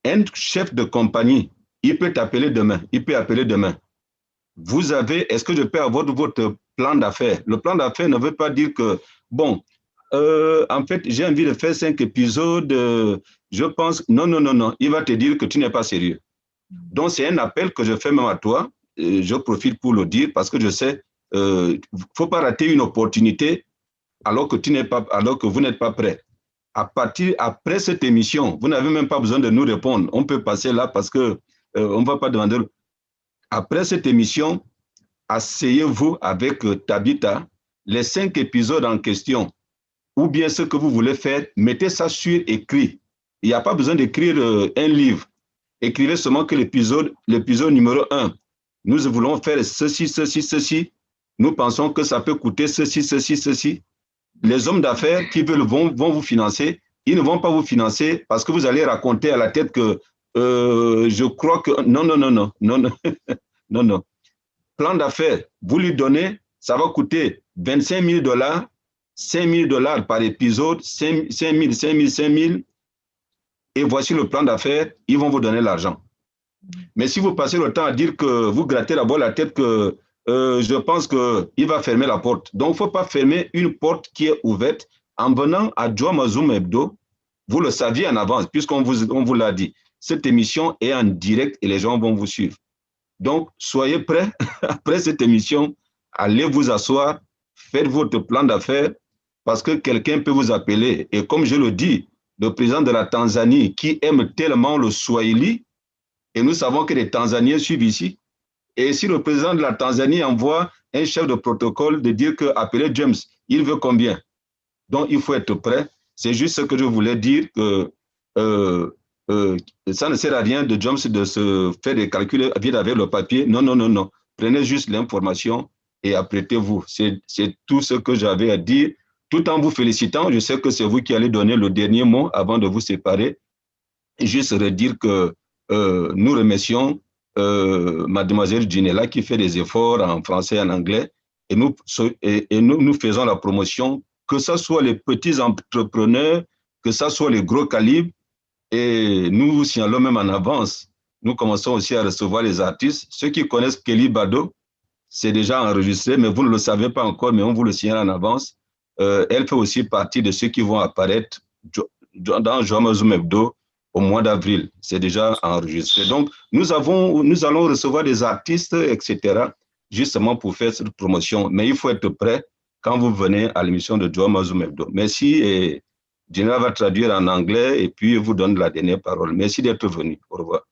Un chef de compagnie, il peut t'appeler demain, Vous avez, est-ce que je peux avoir votre plan d'affaires? Le plan d'affaires ne veut pas dire que, bon, en fait, j'ai envie de faire 5 épisodes, je pense, non, il va te dire que tu n'es pas sérieux. Donc, c'est un appel que je fais même à toi, je profite pour le dire parce que je sais, faut pas rater une opportunité alors que vous n'êtes pas prêt. Après cette émission, vous n'avez même pas besoin de nous répondre. On peut passer là parce que on va pas demander. après cette émission, asseyez-vous avec Tabita, les 5 épisodes en question, ou bien ce que vous voulez faire, mettez ça sur écrit. Il n'y a pas besoin d'écrire un livre. Écrivez seulement que l'épisode numéro 1, nous voulons faire ceci, ceci, ceci. Nous pensons que ça peut coûter ceci, ceci, ceci. Les hommes d'affaires qui veulent vont vous financer. Ils ne vont pas vous financer parce que vous allez raconter à la tête que je crois que... Non, non, non, non, non, non, non, non. Plan d'affaires, vous lui donnez, ça va coûter 25 000 $, 5 000 $ par épisode, 5 000, 5 000, 5 000. Et voici le plan d'affaires, ils vont vous donner l'argent. Mais si vous passez le temps à dire que vous grattez d'abord la tête que je pense qu'il va fermer la porte. Donc, il ne faut pas fermer une porte qui est ouverte. En venant à JOAMA Zoom Hebdo, vous le saviez en avance, puisqu'on vous l'a dit. Cette émission est en direct et les gens vont vous suivre. Donc, soyez prêts. Après cette émission, allez vous asseoir, faites votre plan d'affaires, parce que quelqu'un peut vous appeler. Et comme je le dis, le président de la Tanzanie, qui aime tellement le Swahili, et nous savons que les Tanzaniens suivent ici. Et si le président de la Tanzanie envoie un chef de protocole de dire que appelez James, il veut combien? Donc, il faut être prêt. C'est juste ce que je voulais dire, que ça ne sert à rien de James de se faire des calculs vite avec le papier. Non, non, non, non. Prenez juste l'information et apprêtez-vous. C'est tout ce que j'avais à dire, tout en vous félicitant. Je sais que c'est vous qui allez donner le dernier mot avant de vous séparer. Et juste redire que nous remercions mademoiselle Ginella qui fait des efforts en français et en anglais, et nous faisons la promotion, que ce soit les petits entrepreneurs, que ce soit les gros calibres, et nous vous signalons même en avance. Nous commençons aussi à recevoir les artistes. Ceux qui connaissent Kelly Bado, c'est déjà enregistré, mais vous ne le savez pas encore, mais on vous le signale en avance. Elle fait aussi partie de ceux qui vont apparaître dans JOAMA Zoom Hebdo au mois d'avril. C'est déjà enregistré. Donc, nous allons recevoir des artistes, etc., justement pour faire cette promotion. Mais il faut être prêt quand vous venez à l'émission de JOAMA Zoom Hebdo. Merci, et Gina va traduire en anglais et puis vous donne la dernière parole. Merci d'être venu. Au revoir.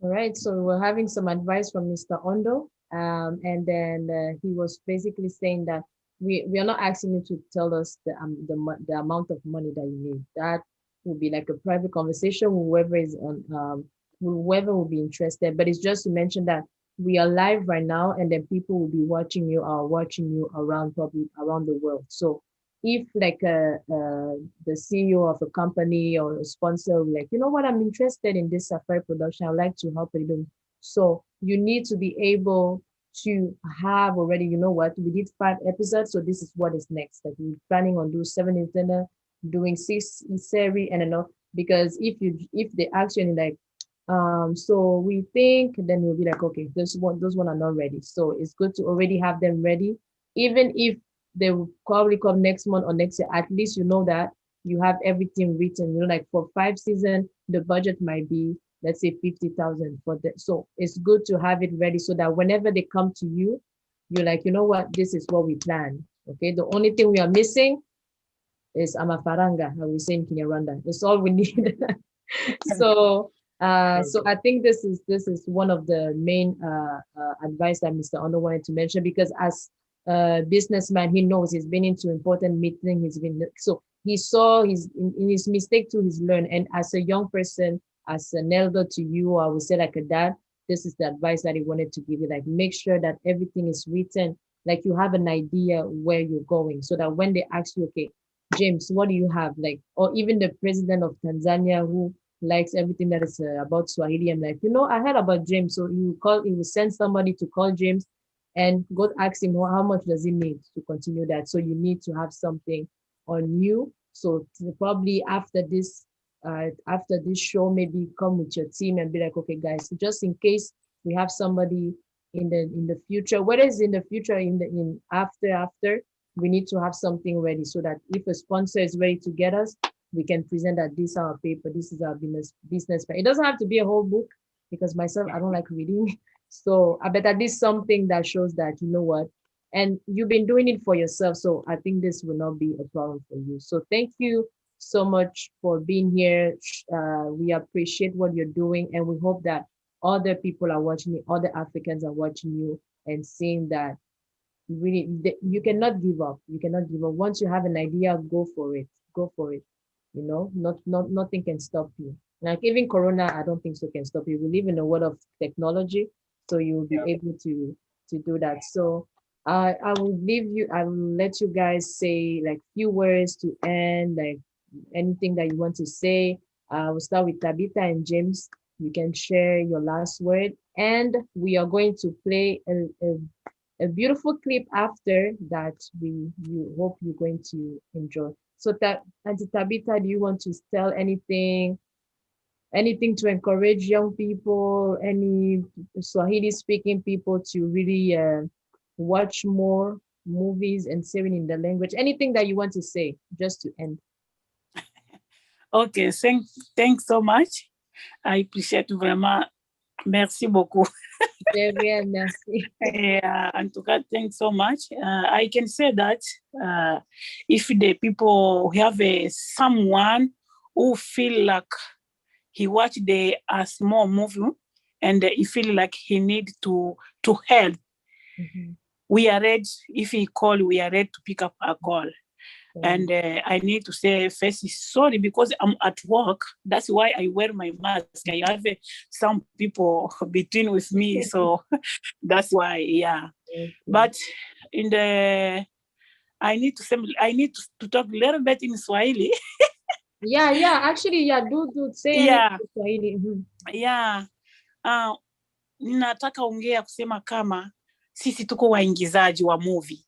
All right, so we're having some advice from Mr. Ondo, and then he was basically saying that we are not asking you to tell us the amount of money that you need. That will be like a private conversation with whoever is on, whoever will be interested. But it's just to mention that we are live right now, and then people will be watching you around, probably around the world. So if like the CEO of a company or a sponsor, like, you know what, I'm interested in this safari production, I'd like to help it. So you need to be able to have already, you know what, we did 5 episodes, so this is what is next. Like we're planning on doing 7 in doing 6 series and enough, because if they actually like so we think, then we'll be like, okay, those one are not ready. So it's good to already have them ready, even if they will probably come next month or next year. At least you know that you have everything written. You know, like for 5 seasons, the budget might be, let's say, 50,000 for that. So it's good to have it ready so that whenever they come to you, you're like, you know what, this is what we planned. Okay, the only thing we are missing is amafaranga, how we say in Kinyarwanda. That's all we need. So I think this is one of the main advice that Mr. Ondo wanted to mention, because as a businessman, he knows he's been into important meetings. He's been, so he saw in his mistake too, he's learned. And as a young person, as an elder to you, I would say like a dad, this is the advice that he wanted to give you. Like, make sure that everything is written, like you have an idea where you're going, so that when they ask you, okay, James, what do you have? Like, or even the president of Tanzania who likes everything that is about Swahili. I'm like, you know, I heard about James. So he will send somebody to call James and go ask him, how much does he need to continue that? So you need to have something on you. So probably after this show, maybe come with your team and be like, okay, guys, just in case we have somebody in the future, whether it's in the future, in after, we need to have something ready, so that if a sponsor is ready to get us, we can present that this is our paper, this is our business plan. It doesn't have to be a whole book, because myself, I don't like reading. So I bet at least something that shows that, you know what, and you've been doing it for yourself. So I think this will not be a problem for you. So thank you so much for being here. We appreciate what you're doing, and we hope that other people are watching you, other Africans are watching you, and seeing that really you cannot give up. You cannot give up. Once you have an idea, go for it. Go for it. You know, nothing can stop you. Like even Corona, I don't think so can stop you. We live in a world of technology, so you will be able to do that. So I will leave you. I will let you guys say like few words to end, like anything that you want to say. We'll start with Tabita and James. You can share your last word, and we are going to play a beautiful clip after that. You hope you're going to enjoy. So Auntie Tabita, do you want to tell anything to encourage young people, any Swahili speaking people to really watch more movies and series in the language? Anything that you want to say just to end? Okay, thanks so much. I appreciate vraiment. Merci beaucoup. Very merci. Yeah, and to God, thanks so much. I can say that if the people have someone who feel like he watched a small movie and he feel like he need to help, we are ready. If he call, we are ready to pick up a call. And I need to say first sorry because I'm at work. That's why I wear my mask. I have some people between with me, so that's why. Yeah. But I need to talk a little bit in Swahili. Yeah. Actually, do say yeah. In Swahili. Yeah. Ninataka ongea kusema kama sisi tuko waingizaji wa movie.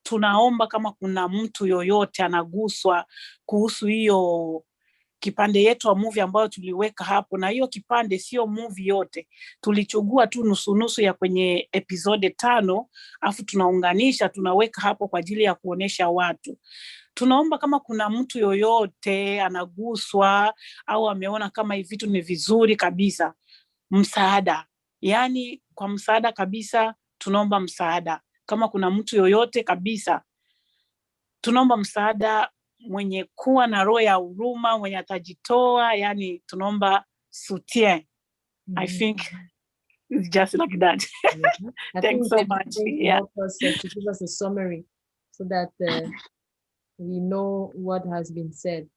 Tunaomba kama kuna mtu yoyote anaguswa kuhusu hiyo kipande yetu wa movie ambayo tuliweka hapo, na hiyo kipande sio movie yote, tulichugua tu nusu ya kwenye episode 5, afu tunaunganisha tunaweka hapo kwa ajili ya kuonesha watu. Tunaomba kama kuna mtu yoyote anaguswa au ameona kama hivi vitu ni vizuri kabisa, msaada. Yani kwa msaada kabisa, tunaomba msaada. Kama kuna mtu yoyote kabisa, tunaomba msaada, mwenye kuwa na roho ya huruma, mwenye atajitoa, yani tunaomba soutien. I think it's just like that. Thanks so much. Yeah. Help us to give us a summary so that we know what has been said,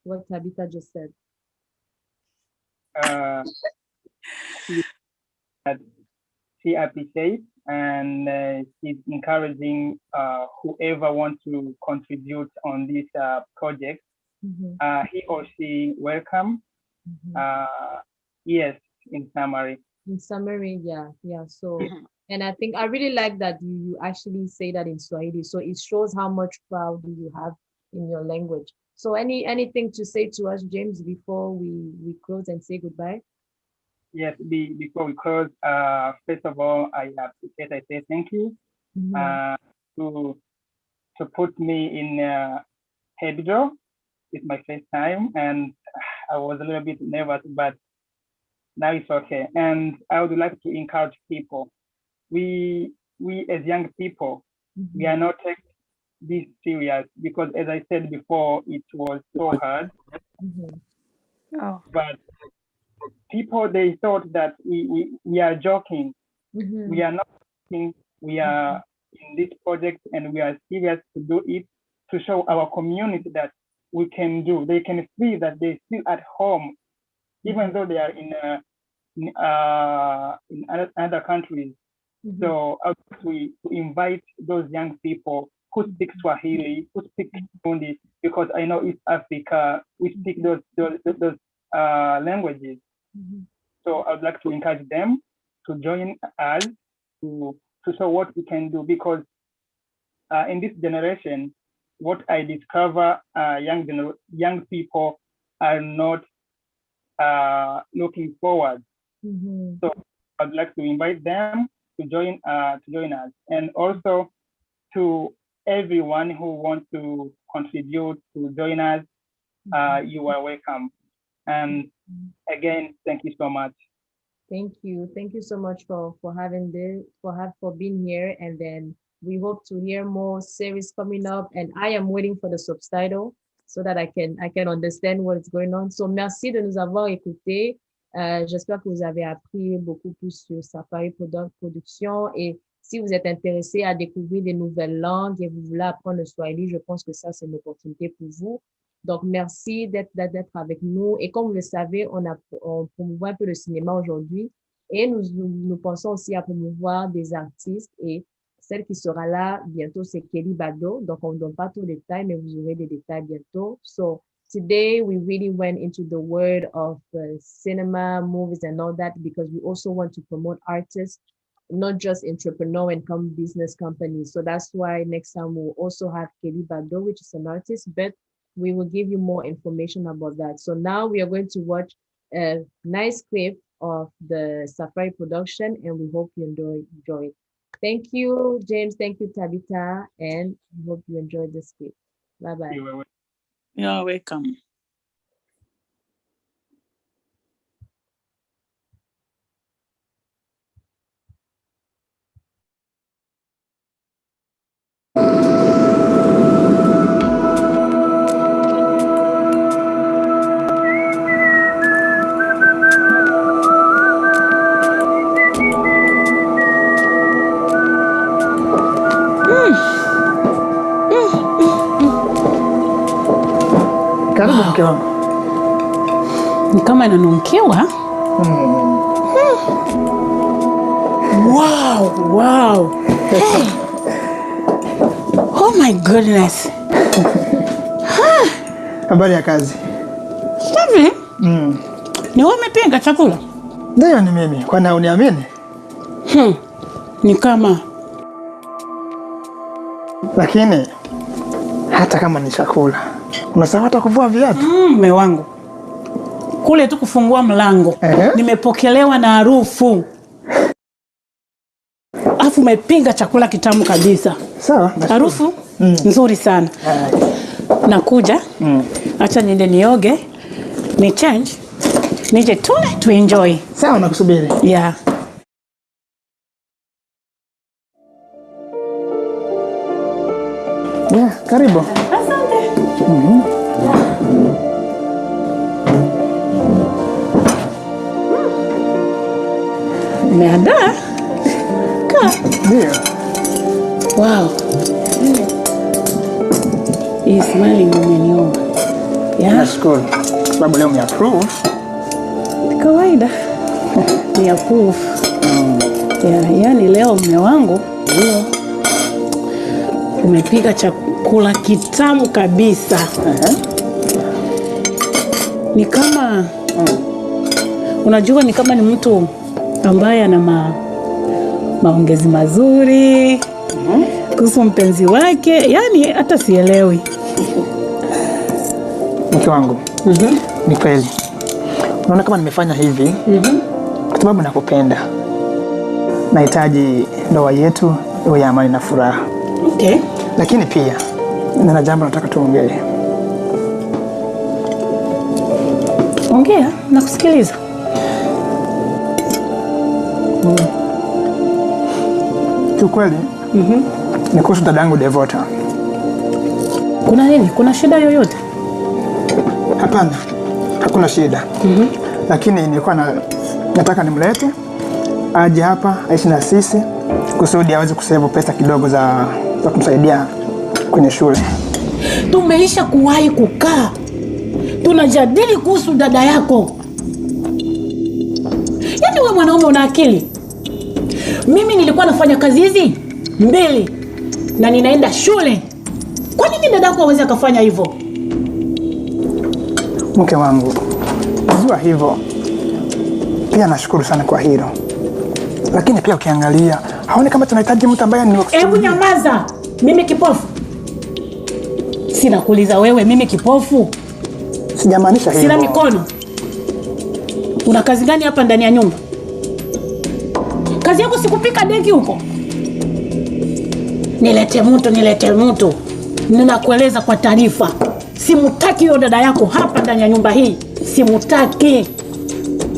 what Tabita just said. She appreciates and she's encouraging whoever wants to contribute on this project. He or she welcome. Yes, in summary. In summary, yeah. So, and I think I really like that you actually say that in Swahili. So it shows how much pride you have in your language. So anything to say to us, James, before we close and say goodbye? Yes, before we close, first of all, I say thank you to put me in HEBDO. It's my first time, and I was a little bit nervous, but now it's okay. And I would like to encourage people. We as young people, we are not taking this serious because, as I said before, it was so hard. But people, they thought that we are joking. We are not joking. We are in this project and we are serious to do it, to show our community that we can do. They can see that they're still at home, even though they are in other countries. So we invite those young people who speak Swahili, who speak Kirundi, because I know East Africa, we speak those languages. So I would like to encourage them to join us to show what we can do, because in this generation, what I discover, young people are not looking forward. So I'd like to invite them to join us, and also to everyone who wants to contribute to join us. You are welcome. And again, thank you so much. Thank you so much for having this, for being here, and then we hope to hear more series coming up. And I am waiting for the subtitle so that I can understand what is going on. So merci de nous avoir écoutés. J'espère que vous avez appris beaucoup plus sur Safari Production et si vous êtes intéressé à découvrir des nouvelles langues et vous voulez apprendre le Swahili, je pense que ça, c'est une opportunité pour vous. Donc, merci d'être avec nous. Et comme vous le savez, on promouvoit un peu le cinéma aujourd'hui et nous pensons aussi à promouvoir des artistes et celle qui sera là bientôt, c'est Kelly Bado. Donc, on ne donne pas tous les détails, mais vous aurez des détails bientôt. So, today, we really went into the world of cinema, movies, and all that because we also want to promote artists, not just entrepreneur and business companies. So that's why next time we'll also have Kelly Bado, which is an artist, but we will give you more information about that. So now we are going to watch a nice clip of the Safari production, and we hope you enjoy it. Thank you, James. Thank you, Tabita, and we hope you enjoyed this clip. Bye-bye. You're welcome. Karibu mke wangu. Ni kama inanukiwa. Wow. Hey. Oh my goodness. Habari ya kazi? Safi? Ni wewe umepika chakula? Ndio, ni mimi. Kwani uniamini? Ni kama. Lakini hata kama ni chakula, unasahau hata kuvua viatu. Mume wangu. Kule tu kufungua mlango. Nimepokelewa na harufu. Afu umepinga chakula kitamu kabisa. Sawa. Harufu nzuri sana. Nakuja. Acha niende nioge. Ni change. Nije tule to enjoy. Sawa, nakusubiri. Yeah. Yeah, karibu. Asante. Umeandaa? Ndio. Wow. Hii smiling umeniona. Yeah. Nashukuru. Sababu leo umeapprove. Kawaida. Ni approve. Yeah, yani leo mume wangu umepika chakula kitamu kabisa. Ni kama unajua, ni kama ni mtu ambaye ana maongezi mazuri kuhusu mpenzi wake, yani hata sielewi. Mke wangu. Ni kweli. Unaona kama nimefanya hivi kwa sababu nakupenda. Nahitaji ndoa yetu iwe ya amani na furaha. Okay. Lakini pia nina jambo nataka tuongee. Ongea, nakusikiliza. Kiukweli, ni kuhusu dadangu Devota. Kuna nini? Kuna shida yoyote? Hapana, hakuna shida. Lakini nilikuwa nataka nimlete aje hapa aishi na sisi kusudi aweze kusevu pesa kidogo za kumsaidia kwenye shule. Tumeisha kuwahi kukaa tunajadili kuhusu dada yako. Yaani wewe mwanaume una akili? Mimi nilikuwa nafanya kazi hizi 2 na ninaenda shule. Kwa nini dada yako hawezi akafanya hivyo? Mke wangu, jua hivyo. Pia nashukuru sana kwa hilo. Lakini pia ukiangalia, haoni kama tunahitaji mtu ambaye ni wakusikia. Hebu nyamaza. Mimi kipofu? Sina kuuliza wewe, mimi kipofu? Sijamaanisha hivyo. Sina mikono? Una kazi gani hapa ndani ya nyumba? Kazi yako si kupika deki huko? Nilete mtu. Ninakueleza kwa taarifa. Simutaki hiyo dada yako hapa ndani ya nyumba hii. Simutaki.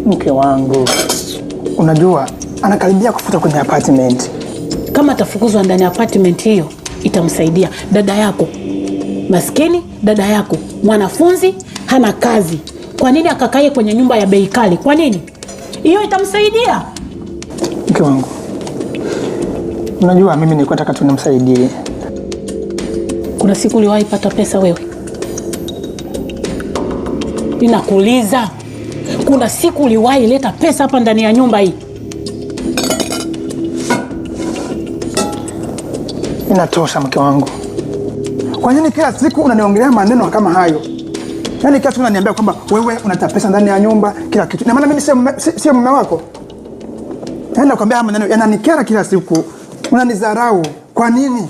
Mke wangu, unajua anakaribia kufuta kwenye apartment. Kama atafukuzwa ndani ya apartment hiyo, itamsaidia dada yako. Maskini dada yako, mwanafunzi, hana kazi. Kwa nini akakae kwenye nyumba ya bei kali? Kwa nini? Hiyo itamsaidia. Mke wangu, unajua mimi nilikuwa nataka tu nimsaidie. Kuna siku uliwahi pata pesa wewe? Ninakuuliza, kuna siku uliwahi leta pesa hapa ndani ya nyumba hii? Inatosha mke wangu. Kwa nini kila siku unaniongelea maneno kama hayo? Yaani kila siku unaniambia kwamba wewe unaleta pesa ndani ya nyumba, kila kitu. Na maana mimi sio mume wako. Yaani nakwambia maneno yananikera kila siku. Unanidharau. Kwa nini?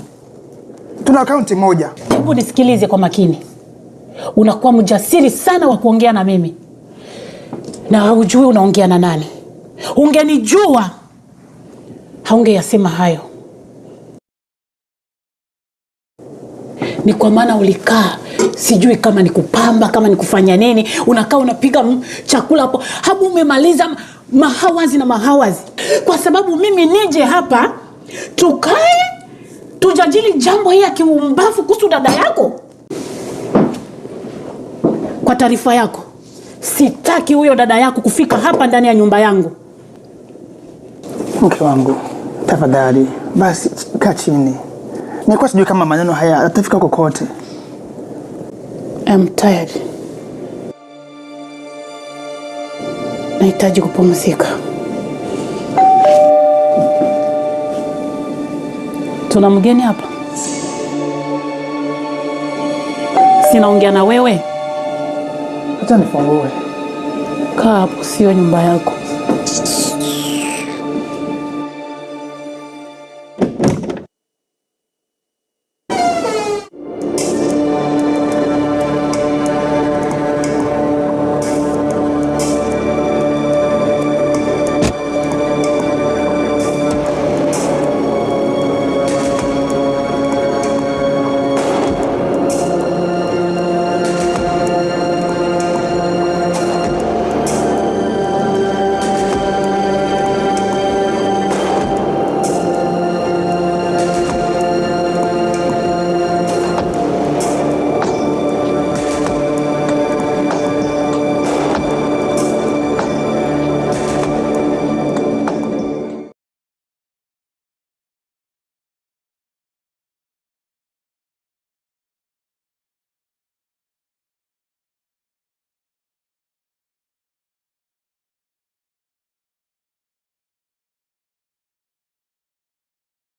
Tuna akaunti moja. Hebu nisikilize kwa makini. Unakuwa mjasiri sana wa kuongea na mimi. Na hujui unaongea na nani. Ungenijua, haungeyasema hayo. Ni kwa maana ulikaa, sijui kama ni kupamba, kama ni kufanya nini. Unakaa unapiga chakula hapo. Habu umemaliza mahawazi na mahawazi. Kwa sababu mimi nije hapa, tukae, tujadili jambo hili ya kiumbavu kuhusu dada yako. Kwa taarifa yako, sitaki huyo dada yako kufika hapa ndani ya nyumba yangu. Mke wangu, tafadhali, basi kaa chini. Nilikuwa sijui kama maneno haya atafika kokote. I'm tired. Nahitaji kupumzika. Tuna mgeni hapa. Sinaongea na wewe. Acha nifungue. Kaa hapo, sio nyumba yako.